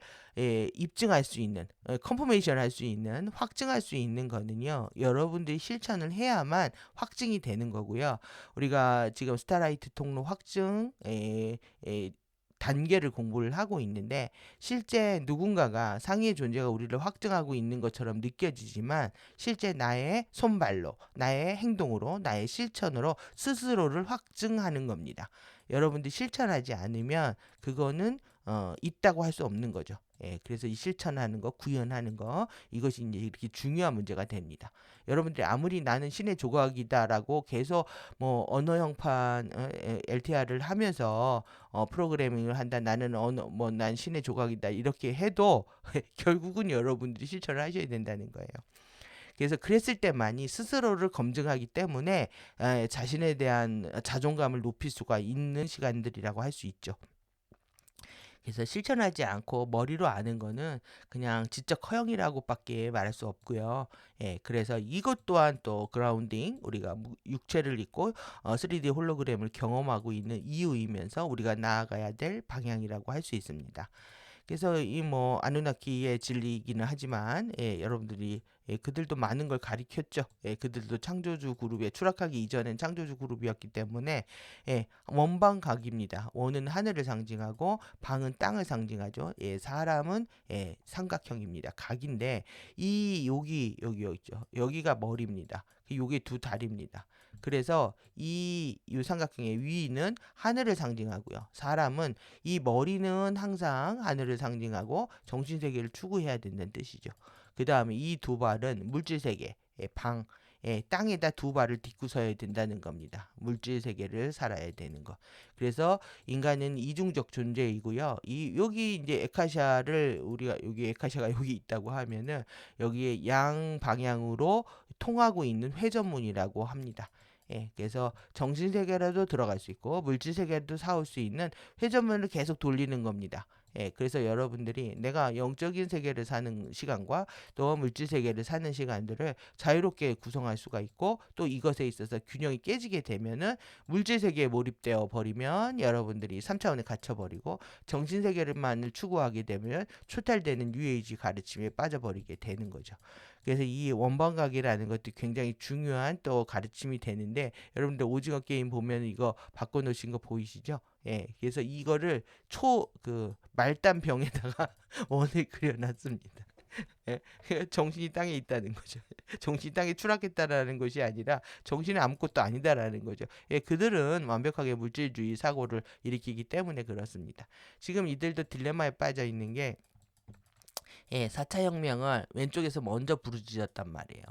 입증할 수 있는, 컨퍼메이션 할 수 있는, 확증할 수 있는 거는요, 여러분들이 실천을 해야만 확증이 되는 거고요. 우리가 지금 스타라이트 통로 확증 단계를 공부를 하고 있는데 실제 누군가가 상위의 존재가 우리를 확증하고 있는 것처럼 느껴지지만 실제 나의 손발로, 나의 행동으로, 나의 실천으로 스스로를 확증하는 겁니다. 여러분들이 실천하지 않으면 그거는 있다고 할 수 없는 거죠. 그래서 이 실천하는 거, 구현하는 거, 이것이 이제 이렇게 중요한 문제가 됩니다. 여러분들이 아무리 나는 신의 조각이다라고 계속 뭐 언어형판 LTR을 하면서 프로그래밍을 한다, 나는 난 신의 조각이다 이렇게 해도 결국은 여러분들이 실천을 하셔야 된다는 거예요. 그래서 그랬을 때만이 스스로를 검증하기 때문에 자신에 대한 자존감을 높일 수가 있는 시간들이라고 할 수 있죠. 그래서 실천하지 않고 머리로 아는 거는 그냥 지적 허영이라고밖에 말할 수 없고요. 그래서 이것 또한 또 그라운딩, 우리가 육체를 입고 3D 홀로그램을 경험하고 있는 이유이면서 우리가 나아가야 될 방향이라고 할 수 있습니다. 그래서 이 뭐 아누나키의 진리이기는 하지만 여러분들이 그들도 많은 걸 가리켰죠. 그들도 창조주 그룹에 추락하기 이전엔 창조주 그룹이었기 때문에 원방각입니다. 원은 하늘을 상징하고 방은 땅을 상징하죠. 사람은 삼각형입니다. 각인데 이 여기 있죠. 여기가 머리입니다. 요게 두 다리입니다. 그래서 이 삼각형의 위는 하늘을 상징하고요. 사람은 이 머리는 항상 하늘을 상징하고 정신세계를 추구해야 된다는 뜻이죠. 그 다음에 이 두 발은 물질세계, 방, 땅에다 두 발을 딛고 서야 된다는 겁니다. 물질세계를 살아야 되는 거. 그래서 인간은 이중적 존재이고요. 여기 이제 에카샤를 우리가 여기 에카샤가 여기 있다고 하면은 여기에 양 방향으로 통하고 있는 회전문이라고 합니다. 그래서 정신세계라도 들어갈 수 있고 물질세계라도 사올 수 있는 회전문을 계속 돌리는 겁니다. 그래서 여러분들이 내가 영적인 세계를 사는 시간과 또 물질 세계를 사는 시간들을 자유롭게 구성할 수가 있고, 또 이것에 있어서 균형이 깨지게 되면은 물질 세계에 몰입되어 버리면 여러분들이 3차원에 갇혀 버리고, 정신 세계만을 추구하게 되면 초탈되는 뉴에이지 가르침에 빠져버리게 되는 거죠. 그래서 이 원방각이라는 것도 굉장히 중요한 또 가르침이 되는데, 여러분들 오징어 게임 보면 이거 바꿔놓으신 거 보이시죠? 그래서 이거를 말단 병에다가 원을 그려놨습니다. 정신이 땅에 있다는 거죠. 정신이 땅에 추락했다라는 것이 아니라 정신이 아무것도 아니다라는 거죠. 그들은 완벽하게 물질주의 사고를 일으키기 때문에 그렇습니다. 지금 이들도 딜레마에 빠져 있는 게, 4차 혁명을 왼쪽에서 먼저 부르짖었단 말이에요.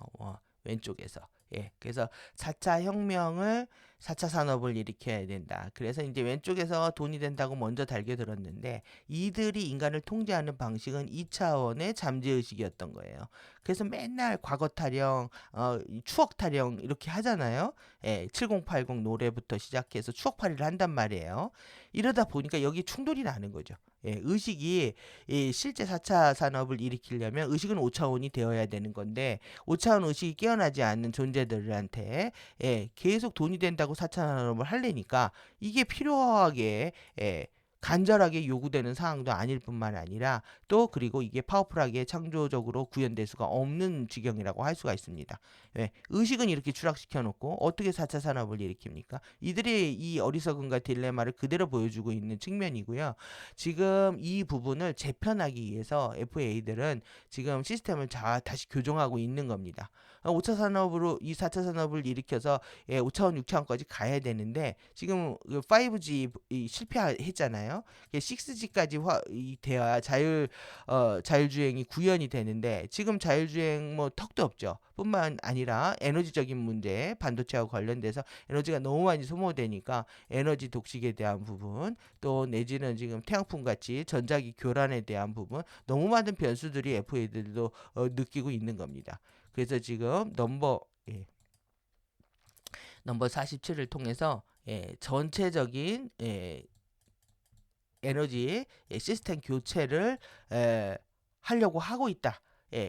왼쪽에서. 그래서 4차 혁명을 4차 산업을 일으켜야 된다. 그래서 이제 왼쪽에서 돈이 된다고 먼저 달겨들었는데, 이들이 인간을 통제하는 방식은 2차원의 잠재의식이었던 거예요. 그래서 맨날 과거 타령, 추억 타령 이렇게 하잖아요. 7080 노래부터 시작해서 추억팔이를 한단 말이에요. 이러다 보니까 여기 충돌이 나는 거죠. 의식이 실제 4차 산업을 일으키려면 의식은 5차원이 되어야 되는 건데, 5차원 의식이 깨어나지 않는 존재들한테 계속 돈이 된다고 4차 산업을 하려니까 이게 필요하게 간절하게 요구되는 상황도 아닐 뿐만 아니라, 또 그리고 이게 파워풀하게 창조적으로 구현될 수가 없는 지경이라고 할 수가 있습니다. 의식은 이렇게 추락시켜 놓고 어떻게 4차 산업을 일으킵니까? 이들의 이 어리석음과 딜레마를 그대로 보여주고 있는 측면이고요. 지금 이 부분을 재편하기 위해서 FA들은 지금 시스템을 다시 교정하고 있는 겁니다. 5차 산업으로 이 4차 산업을 일으켜서 5차원, 6차원까지 가야 되는데, 지금 5G 실패했잖아요. 6G까지 돼야 자율주행이 구현이 되는데, 지금 자율주행 뭐 턱도 없죠. 뿐만 아니라 에너지적인 문제, 반도체하고 관련돼서 에너지가 너무 많이 소모되니까 에너지 독식에 대한 부분, 또 내지는 지금 태양풍 같이 전자기 교란에 대한 부분, 너무 많은 변수들이 FA들도 느끼고 있는 겁니다. 그래서 지금 넘버 47을 통해서 전체적인 에너지 시스템 교체를 하려고 하고 있다.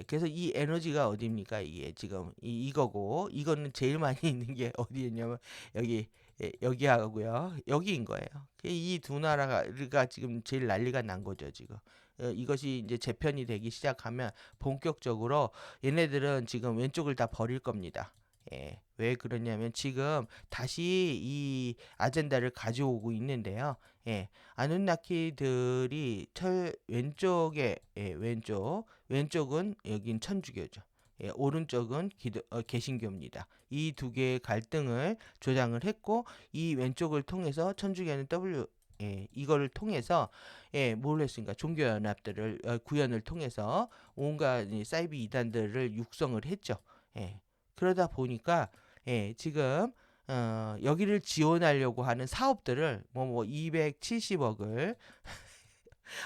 그래서 이 에너지가 어디입니까? 이게 지금 이거고, 이거는 제일 많이 있는 게 어디였냐면 여기 하고요. 여기인 거예요. 이 두 나라가 지금 제일 난리가 난 거죠, 지금. 이것이 이제 재편이 되기 시작하면 본격적으로 얘네들은 지금 왼쪽을 다 버릴 겁니다. 왜 그러냐면 지금 다시 이 아젠다를 가져오고 있는데요. 아누나키들이 왼쪽은 여긴 천주교죠. 오른쪽은 개신교입니다. 이 두 개의 갈등을 조장을 했고, 이 왼쪽을 통해서 천주교는 이거를 통해서 뭘 했습니까? 종교연합들을 구현을 통해서 온갖 사이비 이단들을 육성을 했죠. 그러다 보니까 지금 여기를 지원하려고 하는 사업들을 270억을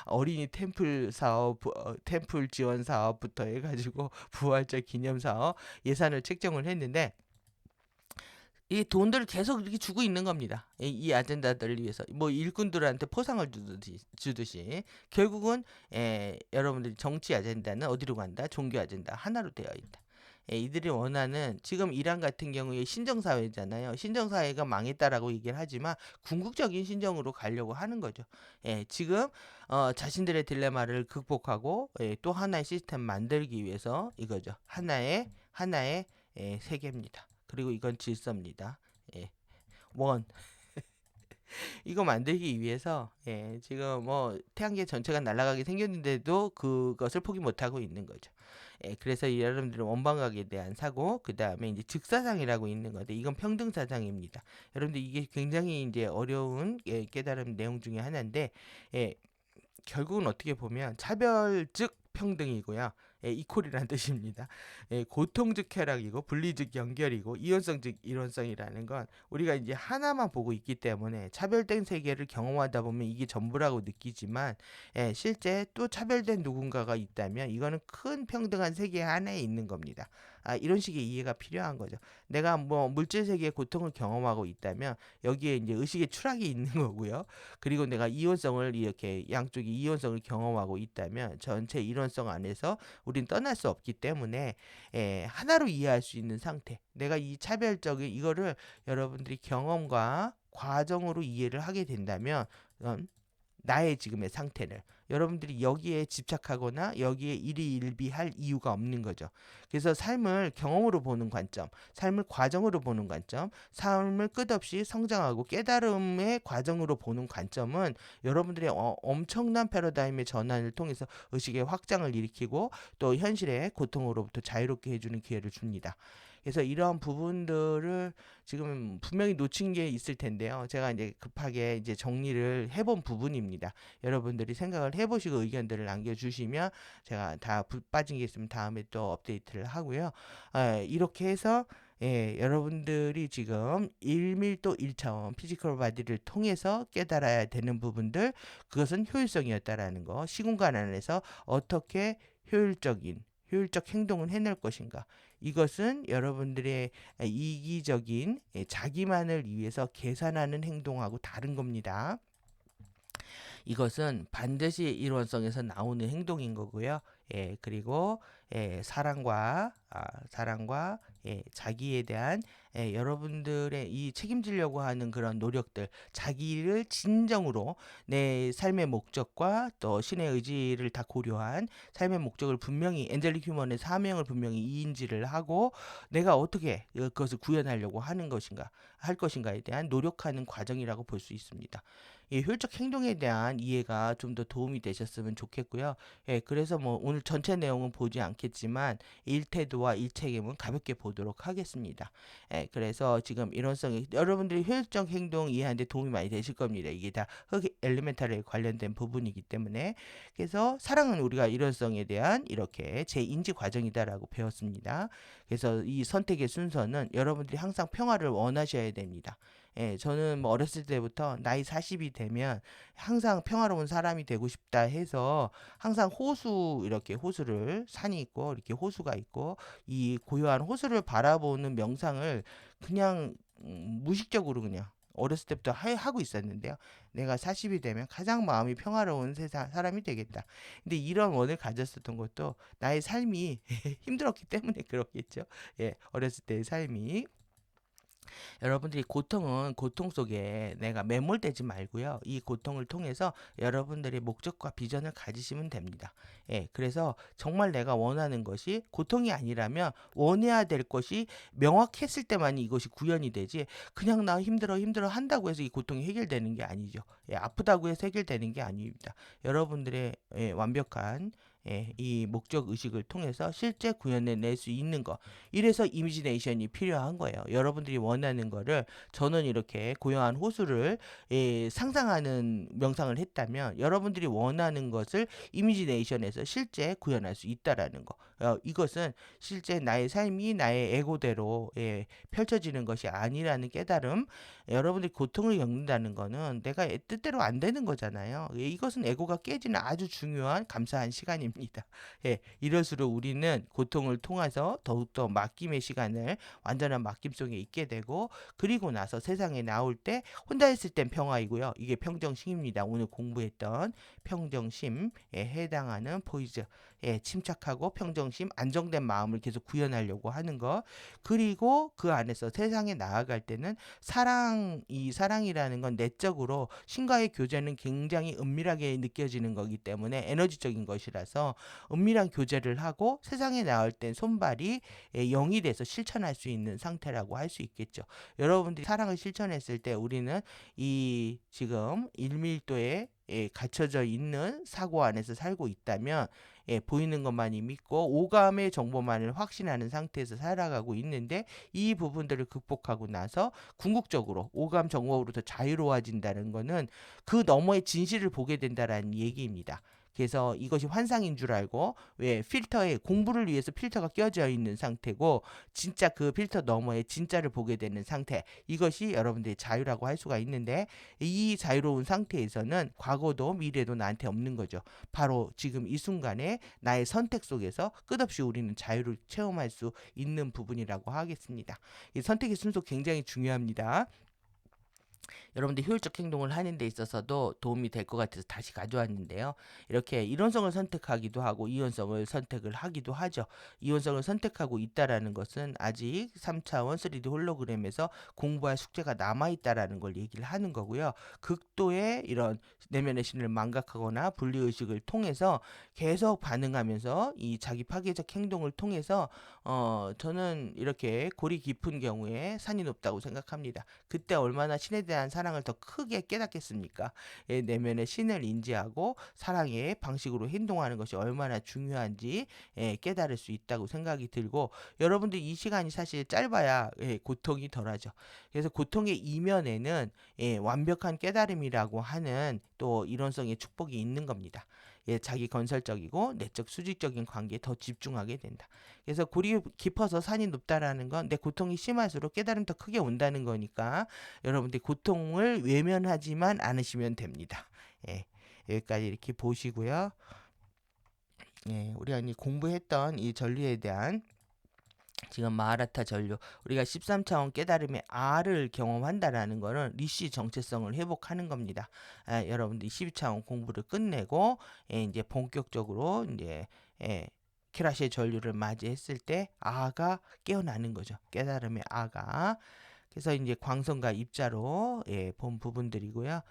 어린이 템플 사업, 템플 지원 사업부터 해가지고 부활절 기념 사업 예산을 책정을 했는데, 이 돈들을 계속 이렇게 주고 있는 겁니다. 이 아젠다들을 위해서 뭐 일꾼들한테 포상을 주듯이 결국은 여러분들이 정치 아젠다는 어디로 간다? 종교 아젠다 하나로 되어 있다. 이들이 원하는, 지금 이란 같은 경우에 신정사회잖아요. 신정사회가 망했다라고 얘기를 하지만 궁극적인 신정으로 가려고 하는 거죠. 지금 자신들의 딜레마를 극복하고 또 하나의 시스템 만들기 위해서 이거죠. 하나의 세계입니다. 그리고 이건 질서입니다. 원. 이거 만들기 위해서 지금 뭐 태양계 전체가 날아가게 생겼는데도 그것을 포기 못하고 있는 거죠. 그래서 여러분들은 원방각에 대한 사고, 그 다음에 이제 즉사상이라고 있는 건데, 이건 평등사상입니다. 여러분들 이게 굉장히 이제 어려운 깨달은 내용 중에 하나인데, 결국은 어떻게 보면 차별즉 평등이고요. 이퀄이라는 뜻입니다. 고통즉 쾌락이고 분리즉 연결이고 이원성즉 일원성이라는 건 우리가 이제 하나만 보고 있기 때문에 차별된 세계를 경험하다 보면 이게 전부라고 느끼지만, 실제 또 차별된 누군가가 있다면 이거는 큰 평등한 세계 안에 있는 겁니다. 이런 식의 이해가 필요한 거죠. 내가 뭐 물질 세계의 고통을 경험하고 있다면 여기에 이제 의식의 추락이 있는 거고요. 그리고 내가 이원성을 이렇게 양쪽이 이원성을 경험하고 있다면 전체 이론성 안에서 우린 떠날 수 없기 때문에 하나로 이해할 수 있는 상태. 내가 이 차별적인 이거를 여러분들이 경험과 과정으로 이해를 하게 된다면 나의 지금의 상태를 여러분들이 여기에 집착하거나 여기에 일희일비할 이유가 없는 거죠. 그래서 삶을 경험으로 보는 관점, 삶을 과정으로 보는 관점, 삶을 끝없이 성장하고 깨달음의 과정으로 보는 관점은 여러분들의 엄청난 패러다임의 전환을 통해서 의식의 확장을 일으키고 또 현실의 고통으로부터 자유롭게 해주는 기회를 줍니다. 그래서 이러한 부분들을 지금 분명히 놓친 게 있을 텐데요. 제가 이제 급하게 이제 정리를 해본 부분입니다. 여러분들이 생각을 해보시고 의견들을 남겨주시면 제가 다 빠진 게 있으면 다음에 또 업데이트를 하고요. 이렇게 해서 여러분들이 지금 1밀도 1차원 피지컬 바디를 통해서 깨달아야 되는 부분들, 그것은 효율성이었다라는 거, 시공간 안에서 어떻게 효율적 행동을 해낼 것인가. 이것은 여러분들의 이기적인 자기만을 위해서 계산하는 행동하고 다른 겁니다. 이것은 반드시 일원성에서 나오는 행동인 거고요. 그리고 사랑과 자기에 대한 여러분들의 이 책임지려고 하는 그런 노력들, 자기를 진정으로 내 삶의 목적과 또 신의 의지를 다 고려한 삶의 목적을 분명히 엔젤릭 휴먼의 사명을 분명히 이인지를 하고 내가 어떻게 그것을 구현하려고 하는 것인가 할 것인가에 대한 노력하는 과정이라고 볼 수 있습니다. 효율적 행동에 대한 이해가 좀 더 도움이 되셨으면 좋겠고요. 그래서 뭐 오늘 전체 내용은 보지 않겠지만 일태도와 일책임은 가볍게 보도록 하겠습니다. 그래서 지금 일원성이 여러분들이 효율적 행동 이해하는데 도움이 많이 되실 겁니다. 이게 다 흑 엘리멘탈에 관련된 부분이기 때문에. 그래서 사랑은 우리가 일원성에 대한 이렇게 재인지 과정이다라고 배웠습니다. 그래서 이 선택의 순서는 여러분들이 항상 평화를 원하셔야 됩니다. 저는 뭐 어렸을 때부터 나이 40이 되면 항상 평화로운 사람이 되고 싶다 해서 항상 이렇게 호수를, 산이 있고 이렇게 호수가 있고 이 고요한 호수를 바라보는 명상을 그냥 무의식적으로 그냥 어렸을 때부터 하고 있었는데요. 내가 40이 되면 가장 마음이 평화로운 사람이 되겠다. 근데 이런 원을 가졌었던 것도 나의 삶이 힘들었기 때문에 그렇겠죠. 어렸을 때의 삶이. 여러분들이 고통은 고통 속에 내가 매몰되지 말고요. 이 고통을 통해서 여러분들의 목적과 비전을 가지시면 됩니다. 그래서 정말 내가 원하는 것이 고통이 아니라면 원해야 될 것이 명확했을 때만 이것이 구현이 되지 그냥 나 힘들어 한다고 해서 이 고통이 해결되는 게 아니죠. 아프다고 해서 해결되는 게 아닙니다. 여러분들의 완벽한 이 목적 의식을 통해서 실제 구현해낼 수 있는 거. 이래서 이미지네이션이 필요한 거예요. 여러분들이 원하는 거를 저는 이렇게 고요한 호수를 상상하는 명상을 했다면 여러분들이 원하는 것을 이미지네이션에서 실제 구현할 수 있다라는 거. 이것은 실제 나의 삶이 나의 에고대로 펼쳐지는 것이 아니라는 깨달음. 여러분들이 고통을 겪는다는 거는 내가 뜻대로 안 되는 거잖아요. 이것은 에고가 깨지는 아주 중요한 감사한 시간입니다. 이럴수록 우리는 고통을 통해서 더욱더 맡김의 시간을 완전한 맡김 속에 있게 되고 그리고 나서 세상에 나올 때 혼자 있을 땐 평화이고요. 이게 평정심입니다. 오늘 공부했던 평정심에 해당하는 포이즈. 침착하고 평정심, 안정된 마음을 계속 구현하려고 하는 것. 그리고 그 안에서 세상에 나아갈 때는 이 사랑이라는 건 내적으로 신과의 교제는 굉장히 은밀하게 느껴지는 거기 때문에 에너지적인 것이라서 은밀한 교제를 하고 세상에 나올 땐 손발이 영이 돼서 실천할 수 있는 상태라고 할 수 있겠죠. 여러분들이 사랑을 실천했을 때 우리는 이 지금 1밀도에 갇혀져 있는 사고 안에서 살고 있다면 보이는 것만이 믿고 오감의 정보만을 확신하는 상태에서 살아가고 있는데 이 부분들을 극복하고 나서 궁극적으로 오감 정보로부터 자유로워진다는 것은 그 너머의 진실을 보게 된다라는 얘기입니다. 그래서 이것이 환상인 줄 알고 왜 필터에 공부를 위해서 필터가 껴져 있는 상태고 진짜 그 필터 너머에 진짜를 보게 되는 상태. 이것이 여러분들의 자유라고 할 수가 있는데 이 자유로운 상태에서는 과거도 미래도 나한테 없는 거죠. 바로 지금 이 순간에 나의 선택 속에서 끝없이 우리는 자유를 체험할 수 있는 부분이라고 하겠습니다. 이 선택의 순서 굉장히 중요합니다. 여러분들 효율적 행동을 하는 데 있어서도 도움이 될 것 같아서 다시 가져왔는데요. 이렇게 이론성을 선택하기도 하고 이원성을 선택을 하기도 하죠. 이원성을 선택하고 있다라는 것은 아직 3차원 3D 홀로그램에서 공부할 숙제가 남아있다라는 걸 얘기를 하는 거고요. 극도의 이런 내면의 신을 망각하거나 분리의식을 통해서 계속 반응하면서 이 자기 파괴적 행동을 통해서 저는 이렇게 골이 깊은 경우에 산이 높다고 생각합니다. 그때 얼마나 신에 대한 사랑을 더 크게 깨닫겠습니까? 예, 내면의 신을 인지하고 사랑의 방식으로 행동하는 것이 얼마나 중요한지 깨달을 수 있다고 생각이 들고 여러분들 이 시간이 사실 짧아야 고통이 덜하죠. 그래서 고통의 이면에는 완벽한 깨달음이라고 하는 또 이론성의 축복이 있는 겁니다. 자기 건설적이고 내적 수직적인 관계에 더 집중하게 된다. 그래서 골이 깊어서 산이 높다라는 건 내 고통이 심할수록 깨달음 더 크게 온다는 거니까 여러분들 고통을 외면하지만 않으시면 됩니다. 예, 여기까지 이렇게 보시고요. 우리가 이제 공부했던 이 전류에 대한 지금 마하라타 전류 우리가 13차원 깨달음의 R을 경험한다라는 거는 리시 정체성을 회복하는 겁니다. 여러분들이 12차원 공부를 끝내고 이제 본격적으로 이제 키라시의 전류를 맞이했을 때 아가 깨어나는 거죠. 깨달음의 아가. 그래서 이제 광선과 입자로 본 부분들이고요.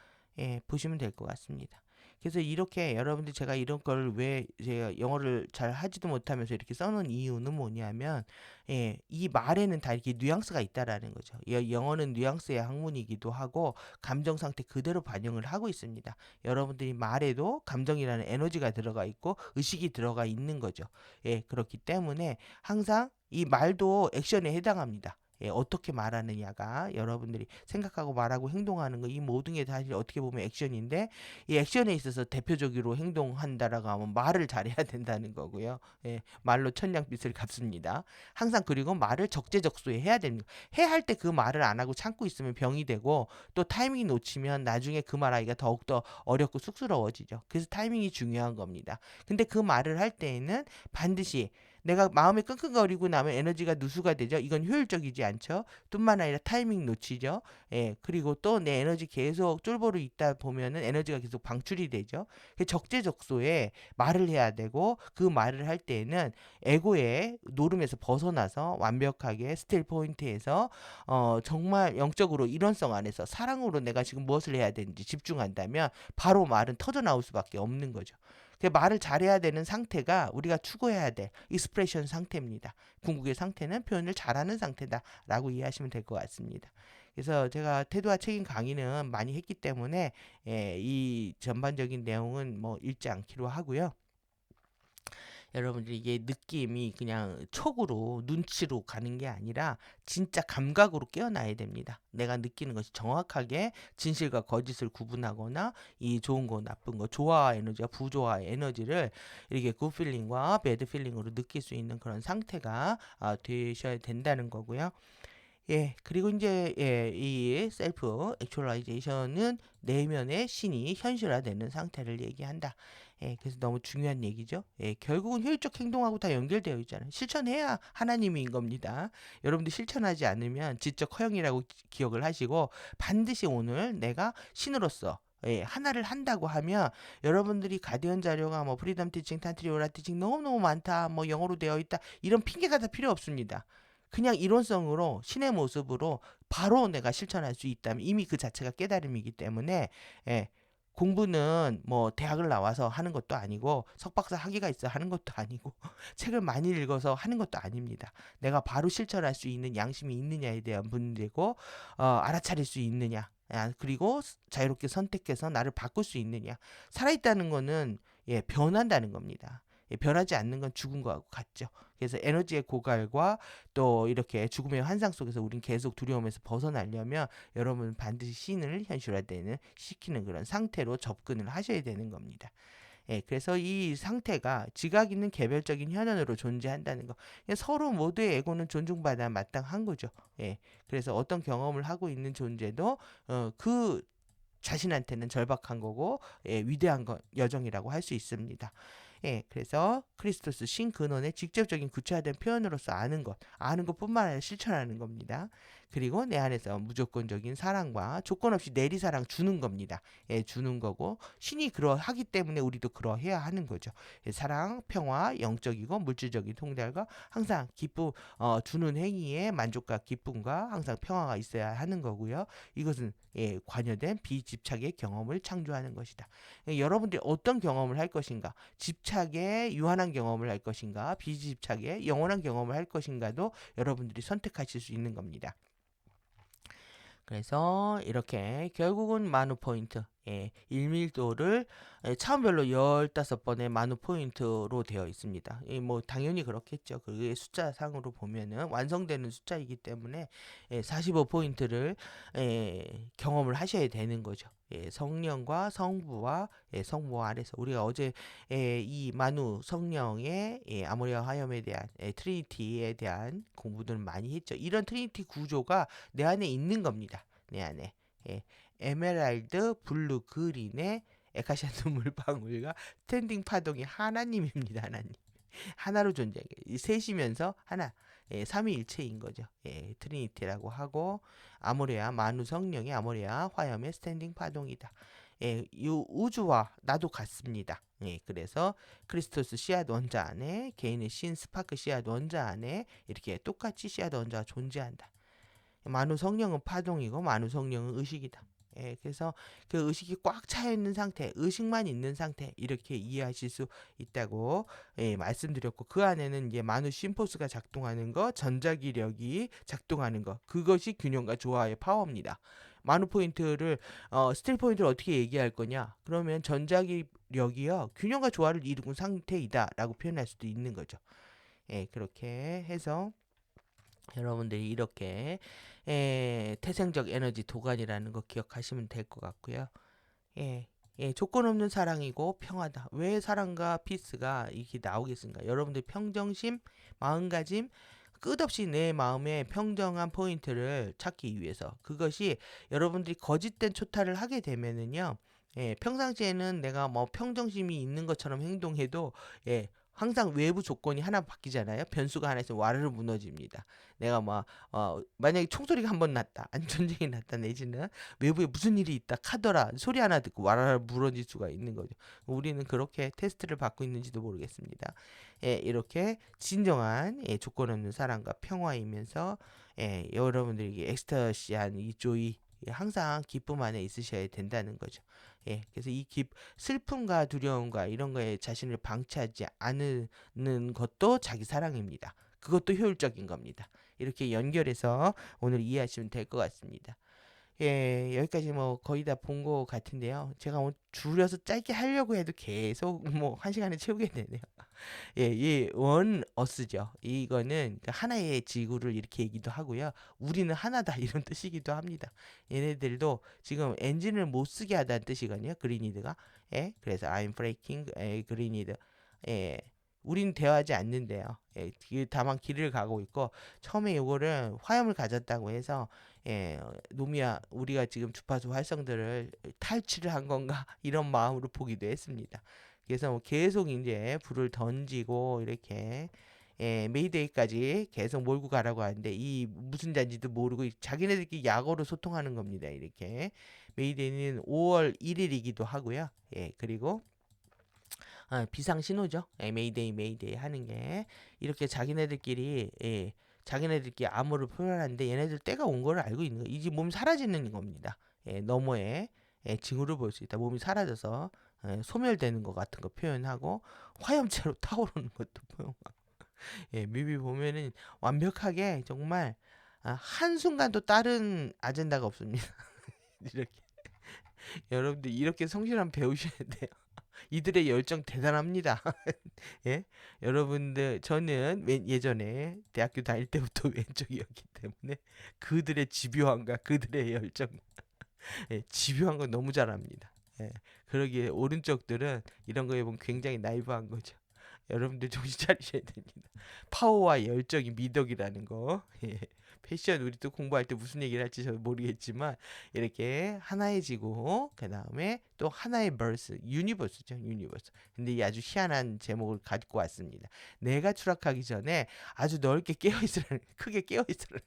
보시면 될 것 같습니다. 그래서 이렇게 여러분들 제가 이런 걸 왜 제가 영어를 잘 하지도 못하면서 이렇게 써놓은 이유는 뭐냐면 이 말에는 다 이렇게 뉘앙스가 있다라는 거죠. 영어는 뉘앙스의 학문이기도 하고 감정 상태 그대로 반영을 하고 있습니다. 여러분들이 말에도 감정이라는 에너지가 들어가 있고 의식이 들어가 있는 거죠. 그렇기 때문에 항상 이 말도 액션에 해당합니다. 어떻게 말하느냐가 여러분들이 생각하고 말하고 행동하는 거 이 모든 게 사실 어떻게 보면 액션인데 이 액션에 있어서 대표적으로 행동한다라고 하면 말을 잘해야 된다는 거고요. 말로 천냥빚을 갚습니다. 항상 그리고 말을 적재적소에 해야 됩니다. 해야 할 때 그 말을 안 하고 참고 있으면 병이 되고 또 타이밍이 놓치면 나중에 그 말하기가 더욱더 어렵고 쑥스러워지죠. 그래서 타이밍이 중요한 겁니다. 근데 그 말을 할 때에는 반드시 내가 마음이 끙끙거리고 나면 에너지가 누수가 되죠. 이건 효율적이지 않죠. 뿐만 아니라 타이밍 놓치죠. 그리고 또 내 에너지 계속 쫄보로 있다 보면은 에너지가 계속 방출이 되죠. 적재적소에 말을 해야 되고 그 말을 할 때에는 에고의 노름에서 벗어나서 완벽하게 스틸 포인트에서 정말 영적으로 일원성 안에서 사랑으로 내가 지금 무엇을 해야 되는지 집중한다면 바로 말은 터져 나올 수밖에 없는 거죠. 말을 잘해야 되는 상태가 우리가 추구해야 될 익스프레션 상태입니다. 궁극의 상태는 표현을 잘하는 상태다라고 이해하시면 될 것 같습니다. 그래서 제가 태도와 책임 강의는 많이 했기 때문에 이 전반적인 내용은 뭐 읽지 않기로 하고요. 여러분들이 이게 느낌이 그냥 촉으로 눈치로 가는 게 아니라 진짜 감각으로 깨어나야 됩니다. 내가 느끼는 것이 정확하게 진실과 거짓을 구분하거나 이 좋은 거 나쁜 거 조화와 에너지와 부조화의 에너지를 이렇게 굿필링과 배드필링으로 느낄 수 있는 그런 상태가 되셔야 된다는 거고요. 그리고 이제 이 셀프 액츄얼라이제이션은 내면의 신이 현실화되는 상태를 얘기한다. 그래서 너무 중요한 얘기죠. 결국은 효율적 행동하고 다 연결되어 있잖아요. 실천해야 하나님인 겁니다. 여러분들 실천하지 않으면 지적 허영이라고 기억을 하시고 반드시 오늘 내가 신으로서 하나를 한다고 하면 여러분들이 가디언 자료가 뭐 프리덤 티칭, 탄트리 오라 티칭 너무너무 많다. 뭐 영어로 되어 있다. 이런 핑계가 다 필요 없습니다. 그냥 이론성으로 신의 모습으로 바로 내가 실천할 수 있다면 이미 그 자체가 깨달음이기 때문에 공부는 뭐 대학을 나와서 하는 것도 아니고 석박사 학위가 있어 하는 것도 아니고 책을 많이 읽어서 하는 것도 아닙니다. 내가 바로 실천할 수 있는 양심이 있느냐에 대한 문제고 알아차릴 수 있느냐 그리고 자유롭게 선택해서 나를 바꿀 수 있느냐 살아있다는 거는 변한다는 겁니다. 변하지 않는 건 죽은 거하고 같죠. 그래서 에너지의 고갈과 또 이렇게 죽음의 환상 속에서 우린 계속 두려움에서 벗어나려면 여러분 반드시 신을 현실화되는 시키는 그런 상태로 접근을 하셔야 되는 겁니다. 그래서 이 상태가 지각 있는 개별적인 현현으로 존재한다는 거. 서로 모두의 에고는 존중받아 마땅한 거죠. 그래서 어떤 경험을 하고 있는 존재도 그 자신한테는 절박한 거고 위대한 여정이라고 할 수 있습니다. 그래서 크리스토스 신 근원의 직접적인 구체화된 표현으로서 아는 것뿐만 아니라 실천하는 겁니다. 그리고 내 안에서 무조건적인 사랑과 조건 없이 내리사랑 주는 겁니다. 주는 거고 신이 그러하기 때문에 우리도 그러해야 하는 거죠. 사랑, 평화, 영적이고 물질적인 통달과 항상 기쁨 주는 행위에 만족과 기쁨과 항상 평화가 있어야 하는 거고요. 이것은 관여된 비집착의 경험을 창조하는 것이다. 여러분들이 어떤 경험을 할 것인가, 집착에 유한한 경험을 할 것인가, 비집착에 영원한 경험을 할 것인가도 여러분들이 선택하실 수 있는 겁니다. 그래서 이렇게 결국은 만우 포인트, 1밀도를 차원별로 15번의 만우 포인트로 되어 있습니다. 뭐 당연히 그렇겠죠. 그게 숫자상으로 보면은 완성되는 숫자이기 때문에 45포인트를 경험을 하셔야 되는 거죠. 성령과 성부와 성부 아래서 우리가 어제 이 만우 성령의 아모리아 화염에 대한 트리니티에 대한 공부들을 많이 했죠. 이런 트리니티 구조가 내 안에 있는 겁니다. 내 안에 에메랄드, 블루, 그린의 에카시아 눈물 방울과 스탠딩 파동이 하나님입니다. 하나님. 하나로 존재하게. 이 셋이면서 하나. 삼위일체인 거죠. 트리니티라고 하고 아모레아 만우 성령의 아모레아 화염의 스탠딩 파동이다. 이 우주와 나도 같습니다. 그래서 크리스토스 씨앗 원자 안에 개인의 신 스파크 씨앗 원자 안에 이렇게 똑같이 씨앗 원자가 존재한다. 만우 성령은 파동이고 만우 성령은 의식이다. 그래서 그 의식이 꽉 차 있는 상태, 의식만 있는 상태 이렇게 이해하실 수 있다고 말씀드렸고 그 안에는 이제 만우 심포스가 작동하는 거, 전자기력이 작동하는 거 그것이 균형과 조화의 파워입니다. 만우 포인트를 스틸 포인트를 어떻게 얘기할 거냐? 그러면 전자기력이요 균형과 조화를 이루는 상태이다라고 표현할 수도 있는 거죠. 그렇게 해서 여러분들이 이렇게 태생적 에너지 도관이라는 거 기억하시면 될 것 같고요. 조건 없는 사랑이고 평화다. 왜 사랑과 피스가 이렇게 나오겠습니까? 여러분들 평정심, 마음가짐, 끝없이 내 마음의 평정한 포인트를 찾기 위해서 그것이 여러분들이 거짓된 초탈을 하게 되면은요. 평상시에는 내가 뭐 평정심이 있는 것처럼 행동해도 항상 외부 조건이 하나 바뀌잖아요. 변수가 하나 있으면 와르르 무너집니다. 내가 만약에 총소리가 한 번 났다, 안전쟁이 났다 내지는 외부에 무슨 일이 있다 카더라 소리 하나 듣고 와르르 무너질 수가 있는 거죠. 우리는 그렇게 테스트를 받고 있는지도 모르겠습니다. 이렇게 진정한 조건 없는 사랑과 평화이면서 여러분들에게 엑스터시한 이 조이 항상 기쁨 안에 있으셔야 된다는 거죠. 그래서 이 슬픔과 두려움과 이런 거에 자신을 방치하지 않는 것도 자기 사랑입니다. 그것도 효율적인 겁니다. 이렇게 연결해서 오늘 이해하시면 될 것 같습니다. 여기까지 뭐 거의 다 본 것 같은데요. 제가 오늘 줄여서 짧게 하려고 해도 계속 뭐 한 시간에 채우게 되네요. 이 원어스죠. 이거는 하나의 지구를 이렇게 얘기도 하고요. 우리는 하나다 이런 뜻이기도 합니다. 얘네들도 지금 엔진을 못 쓰게 하다는 뜻이거든요. 그리니드가. 그래서 I'm breaking 그리니드. 우린 대화하지 않는데요. 다만 길을 가고 있고 처음에 이거를 화염을 가졌다고 해서 노미야 우리가 지금 주파수 활성들을 탈취를 한 건가 이런 마음으로 보기도 했습니다. 그래서 계속 이제 불을 던지고 이렇게 메이데이까지 계속 몰고 가라고 하는데 이 무슨 잔지도 모르고 자기네들끼리 약어로 소통하는 겁니다. 이렇게 메이데이는 5월 1일이기도 하고요. 그리고 비상 신호죠. 메이데이 메이데이 하는 게 이렇게 자기네들끼리 암호를 표현하는데 얘네들 때가 온 거를 알고 있는 거예요. 이제 몸이 사라지는 겁니다. 너머에 징후를 볼 수 있다. 몸이 사라져서 소멸되는 것 같은 거 표현하고 화염체로 타오르는 것도 표현하고 뮤비 보면은 완벽하게 정말 한순간도 다른 아젠다가 없습니다. 이렇게 여러분들 이렇게 성실한 배우셔야 돼요. 이들의 열정 대단합니다. 여러분들 저는 예전에 대학교 다닐 때부터 왼쪽이었기 때문에 그들의 집요함과 그들의 열정 집요한 건 너무 잘합니다. 예. 그러기에 오른쪽들은 이런 거에 보면 굉장히 나이브한 거죠. 여러분들 정신 차리셔야 됩니다. 파워와 열정이 미덕이라는 거. 예. 패션 우리 또 공부할 때 무슨 얘기를 할지 저 모르겠지만 이렇게 하나해지고 그 다음에 또 하나의 벌스 유니버스죠 유니버스. 근데 이 아주 희한한 제목을 가지고 왔습니다. 내가 추락하기 전에 아주 넓게 깨어있으라는 크게 깨어있으라는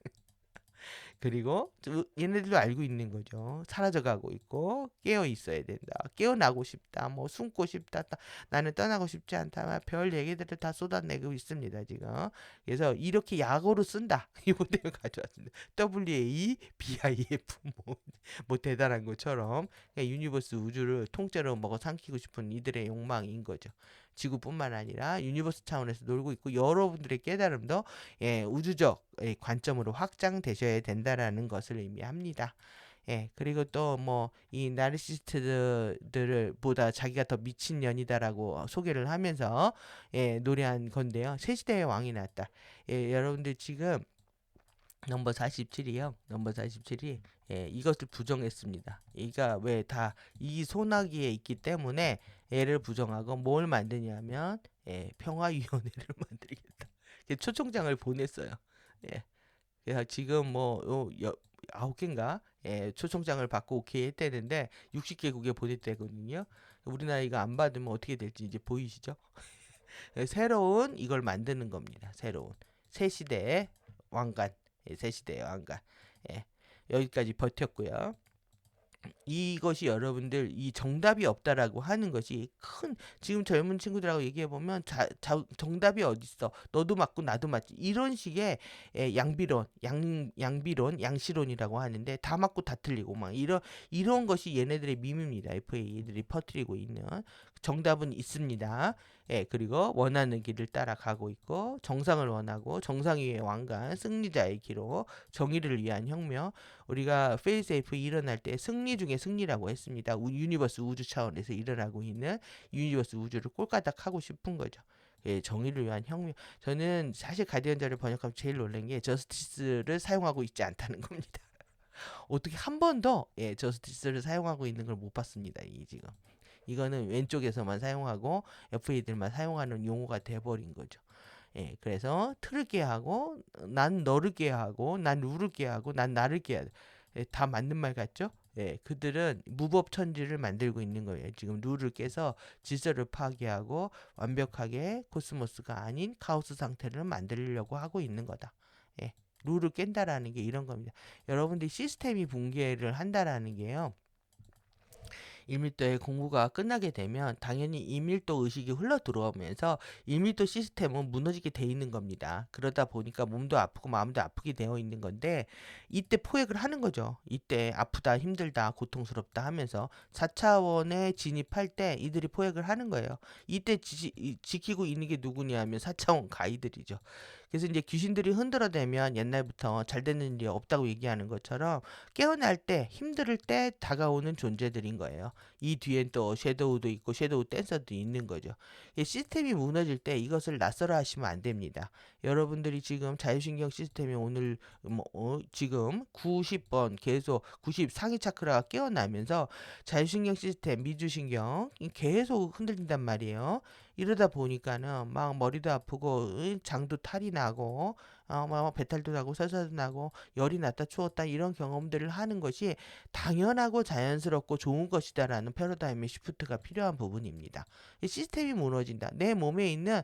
그리고 얘네들도 알고 있는 거죠. 사라져가고 있고 깨어 있어야 된다. 깨어나고 싶다. 뭐 숨고 싶다. 나는 떠나고 싶지 않다. 별 얘기들을 다 쏟아내고 있습니다. 지금. 그래서 이렇게 약어로 쓴다. 이 모델을 가져왔습니다. WABIF 뭐 대단한 것처럼 그러니까 유니버스 우주를 통째로 먹어 삼키고 싶은 이들의 욕망인 거죠. 지구뿐만 아니라 유니버스 차원에서 놀고 있고 여러분들의 깨달음도 우주적 관점으로 확장되셔야 된다라는 것을 의미합니다. 그리고 또 뭐 이 나르시스트들을 보다 자기가 더 미친 년이다라고 소개를 하면서 노래한 건데요. 새 시대의 왕이 났다. 여러분들 지금 넘버 47이요. 넘버 47이 이것을 부정했습니다. 이가 왜 다 이 소나기에 있기 때문에 얘를 부정하고 뭘 만드냐면 평화위원회를 만들겠다. 초청장을 보냈어요. 예. 그래서 지금 뭐 9개인가 초청장을 받고 오케이 했다는데 60개국에 보냈대거든요. 우리나라 이거 안 받으면 어떻게 될지 이제 보이시죠? 새로운 이걸 만드는 겁니다. 새로운 새 시대의 왕관, 새 시대의 왕관. 예, 여기까지 버텼고요. 이것이 여러분들 이 정답이 없다라고 하는 것이 큰 지금 젊은 친구들하고 얘기해 보면 정답이 어딨어 너도 맞고 나도 맞지 이런 식의 양비론 양시론이라고 하는데 다 맞고 다 틀리고 막 이런 것이 얘네들의 밈입니다. FA들이 퍼뜨리고 있는 정답은 있습니다. 그리고 원하는 길을 따라가고 있고 정상을 원하고 정상 위의 왕관 승리자의 기록 정의를 위한 혁명 우리가 페이스F 일어날 때 승리 중에 승리라고 했습니다. 유니버스 우주 차원에서 일어나고 있는 유니버스 우주를 꼴까닥하고 싶은 거죠. 정의를 위한 혁명. 저는 사실 가디언자를 번역하면 제일 놀란 게 저스티스를 사용하고 있지 않다는 겁니다. 어떻게 한 번도 저스티스를 사용하고 있는 걸 못 봤습니다. 지금. 이거는 왼쪽에서만 사용하고 FA들만 사용하는 용어가 돼버린 거죠. 그래서 틀을 깨하고 난 너를 깨하고 난 룰을 깨하고 난 나를 깨야 다 맞는 말 같죠? 그들은 무법천지를 만들고 있는 거예요. 지금 룰을 깨서 질서를 파괴하고 완벽하게 코스모스가 아닌 카오스 상태를 만들려고 하고 있는 거다. 룰을 깬다라는 게 이런 겁니다. 여러분들이 시스템이 붕괴를 한다라는 게요. 1밀도의 공부가 끝나게 되면 당연히 2밀도 의식이 흘러 들어오면서 1밀도 시스템은 무너지게 돼 있는 겁니다. 그러다 보니까 몸도 아프고 마음도 아프게 되어 있는 건데 이때 포획을 하는 거죠. 이때 아프다, 힘들다, 고통스럽다 하면서 4차원에 진입할 때 이들이 포획을 하는 거예요. 이때 지키고 있는 게 누구냐면 4차원 가이들이죠. 그래서 이제 귀신들이 흔들어대면 옛날부터 잘 되는 일이 없다고 얘기하는 것처럼 깨어날 때 힘들 때 다가오는 존재들인 거예요. 이 뒤엔 또 섀도우도 있고 섀도우 댄서도 있는 거죠. 시스템이 무너질 때 이것을 낯설어 하시면 안 됩니다. 여러분들이 지금 자율신경 시스템이 오늘 지금 90번 계속 90 상위 차크라가 깨어나면서 자율신경 시스템 미주신경 계속 흔들린단 말이에요. 이러다 보니까는 막 머리도 아프고 장도 탈이 나고 막 배탈도 나고 설사도 나고 열이 났다 추웠다 이런 경험들을 하는 것이 당연하고 자연스럽고 좋은 것이다라는 패러다임의 시프트가 필요한 부분입니다. 시스템이 무너진다. 내 몸에 있는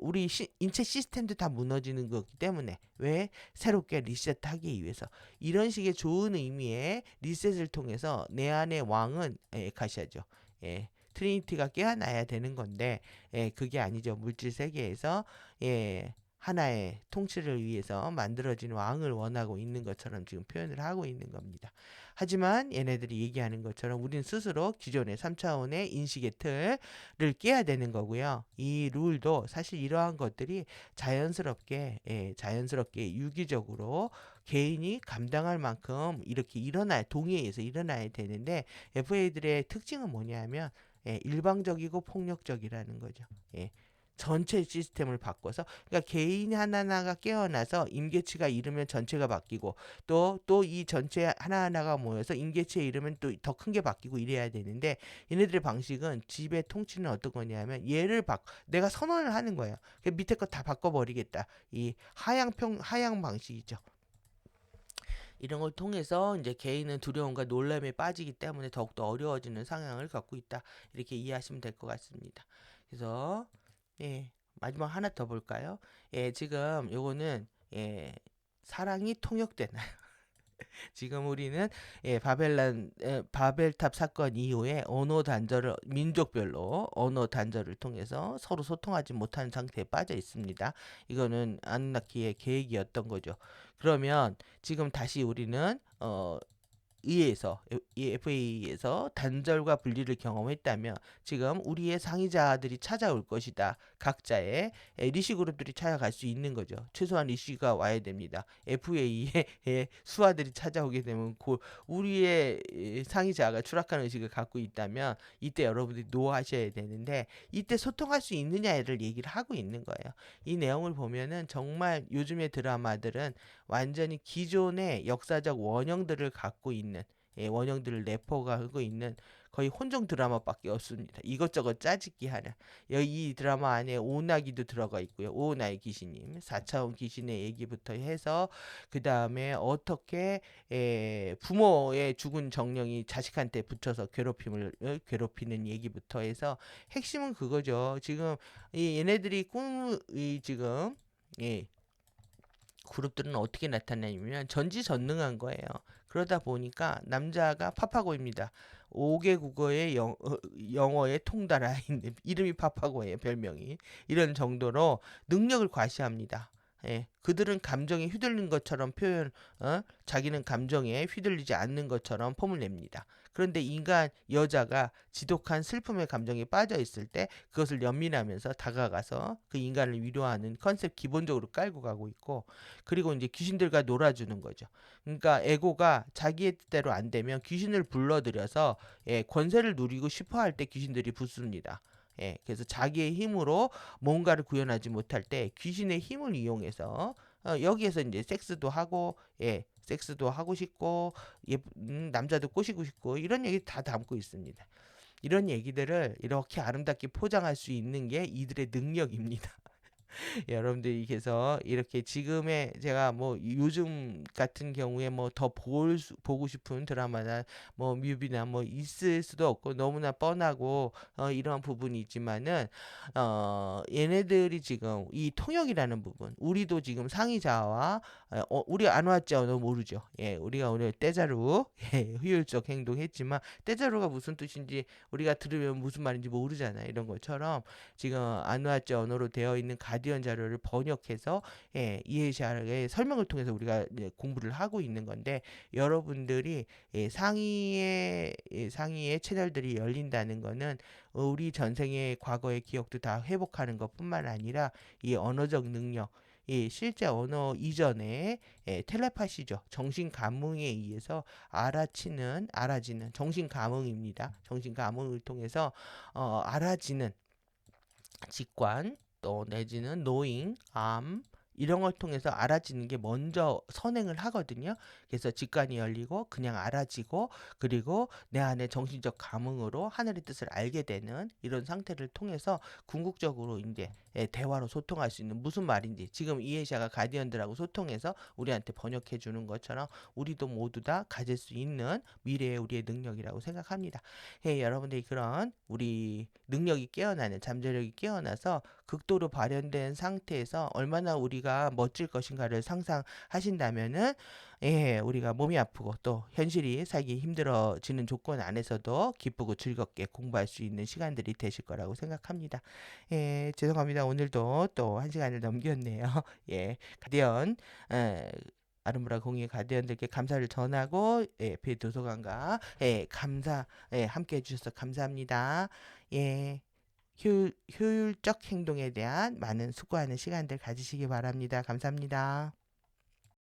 우리 인체 시스템도 다 무너지는 거기 때문에 왜 새롭게 리셋하기 위해서 이런 식의 좋은 의미의 리셋을 통해서 내 안의 왕은 가시하죠. 트리니티가 깨어나야 되는 건데 그게 아니죠. 물질 세계에서 하나의 통치를 위해서 만들어진 왕을 원하고 있는 것처럼 지금 표현을 하고 있는 겁니다. 하지만 얘네들이 얘기하는 것처럼 우리는 스스로 기존의 3차원의 인식의 틀을 깨야 되는 거고요. 이 룰도 사실 이러한 것들이 자연스럽게 유기적으로 개인이 감당할 만큼 이렇게 동의해서 일어나야 되는데 FA들의 특징은 뭐냐면 일방적이고 폭력적이라는 거죠. 전체 시스템을 바꿔서, 그러니까 개인 하나하나가 깨어나서 임계치가 이르면 전체가 바뀌고, 또 이 전체 하나하나가 모여서 임계치에 이르면 또 더 큰 게 바뀌고 이래야 되는데, 얘네들의 방식은 집의 통치는 어떤 거냐면 얘를 내가 선언을 하는 거예요. 그 밑에 거 다 바꿔버리겠다. 이 하향 방식이죠. 이런 걸 통해서 이제 개인은 두려움과 놀람에 빠지기 때문에 더욱더 어려워지는 성향을 갖고 있다. 이렇게 이해하시면 될 것 같습니다. 그래서 예, 마지막 하나 더 볼까요? 예, 지금 요거는 사랑이 통역되나요? 지금 우리는 바벨탑 사건 이후에 언어 단절을 민족별로 언어 단절을 통해서 서로 소통하지 못하는 상태에 빠져 있습니다. 이거는 아누나키의 계획이었던 거죠. 그러면 지금 다시 우리는 이 FA에서 단절과 분리를 경험했다면 지금 우리의 상위자들이 찾아올 것이다. 각자의 리시 그룹들이 찾아갈 수 있는 거죠. 최소한 리시가 와야 됩니다. FA의 수하들이 찾아오게 되면 우리의 상위자가 추락하는 의식을 갖고 있다면 이때 여러분들이 노하셔야 되는데, 이때 소통할 수 있느냐를 얘기를 하고 있는 거예요. 이 내용을 보면은 정말 요즘의 드라마들은 완전히 기존의 역사적 원형들을 갖고 있는, 원형들을 내포가 하고 있는 거의 혼종 드라마밖에 없습니다. 이것저것 짜집기 하는. 이 드라마 안에 오나기도 들어가 있고요. 오나의 귀신님, 4차원 귀신의 얘기부터 해서 그 다음에 어떻게 부모의 죽은 정령이 자식한테 붙여서 괴롭히는 얘기부터 해서 핵심은 그거죠. 지금 얘네들이 지금 예, 그룹들은 어떻게 나타나냐면 전지전능한 거예요. 그러다 보니까 남자가 파파고입니다. 5개 국어의 영어에 통달하 있는 이름이 파파고예요. 별명이. 이런 정도로 능력을 과시합니다. 예, 그들은 감정에 휘둘린 것처럼 자기는 감정에 휘둘리지 않는 것처럼 폼을 냅니다. 그런데 인간 여자가 지독한 슬픔의 감정에 빠져 있을 때 그것을 연민하면서 다가가서 그 인간을 위로하는 컨셉 기본적으로 깔고 가고 있고, 그리고 이제 귀신들과 놀아주는 거죠. 그러니까 에고가 자기의 뜻대로 안 되면 귀신을 불러들여서 권세를 누리고 싶어 할 때 귀신들이 붙습니다. 그래서 자기의 힘으로 뭔가를 구현하지 못할 때 귀신의 힘을 이용해서 여기에서 이제 섹스도 하고 싶고, 남자도 꼬시고 싶고, 이런 얘기 다 담고 있습니다. 이런 얘기들을 이렇게 아름답게 포장할 수 있는 게 이들의 능력입니다. 여러분들이 그래서 이렇게 지금의 제가 뭐 요즘 같은 경우에 뭐 더 보고 싶은 드라마나 뭐 뮤비나 뭐 있을 수도 없고 너무나 뻔하고 이러한 부분이 있지만은 얘네들이 지금 이 통역이라는 부분, 우리도 지금 상의자와 우리 안 왔죠? 너 모르죠? 예, 우리가 오늘 떼자루 효율적 행동했지만 떼자루가 무슨 뜻인지 우리가 들으면 무슨 말인지 모르잖아요. 이런 것처럼 지금 아누아짜 언어로 되어 있는 가디언 자료를 번역해서 이해샤의 설명을 통해서 우리가 공부를 하고 있는 건데, 여러분들이 상위의 채널들이 열린다는 거는 우리 전생의 과거의 기억도 다 회복하는 것뿐만 아니라 이 언어적 능력, 이 실제 언어 이전에 텔레파시죠. 정신 감흥에 의해서 알아지는 정신 감흥입니다. 정신 감흥을 통해서 알아지는 직관, 또 내지는 노잉, 이런 걸 통해서 알아지는 게 먼저 선행을 하거든요. 그래서 직관이 열리고 그냥 알아지고, 그리고 내 안에 정신적 감흥으로 하늘의 뜻을 알게 되는 이런 상태를 통해서 궁극적으로 이제 대화로 소통할 수 있는, 무슨 말인지 지금 이해샤가 가디언들하고 소통해서 우리한테 번역해 주는 것처럼 우리도 모두 다 가질 수 있는 미래의 우리의 능력이라고 생각합니다. 여러분들이 그런 우리 능력이 깨어나는, 잠재력이 깨어나서 극도로 발현된 상태에서 얼마나 우리가 멋질 것인가를 상상하신다면은 우리가 몸이 아프고 또 현실이 살기 힘들어지는 조건 안에서도 기쁘고 즐겁게 공부할 수 있는 시간들이 되실 거라고 생각합니다. 죄송합니다. 오늘도 또 한 시간을 넘겼네요. 가디언 아름브라 공예 가디언들께 감사를 전하고 배도서관과 함께 해주셔서 감사합니다. 효율적 행동에 대한 많은 수고하는 시간들 가지시기 바랍니다. 감사합니다.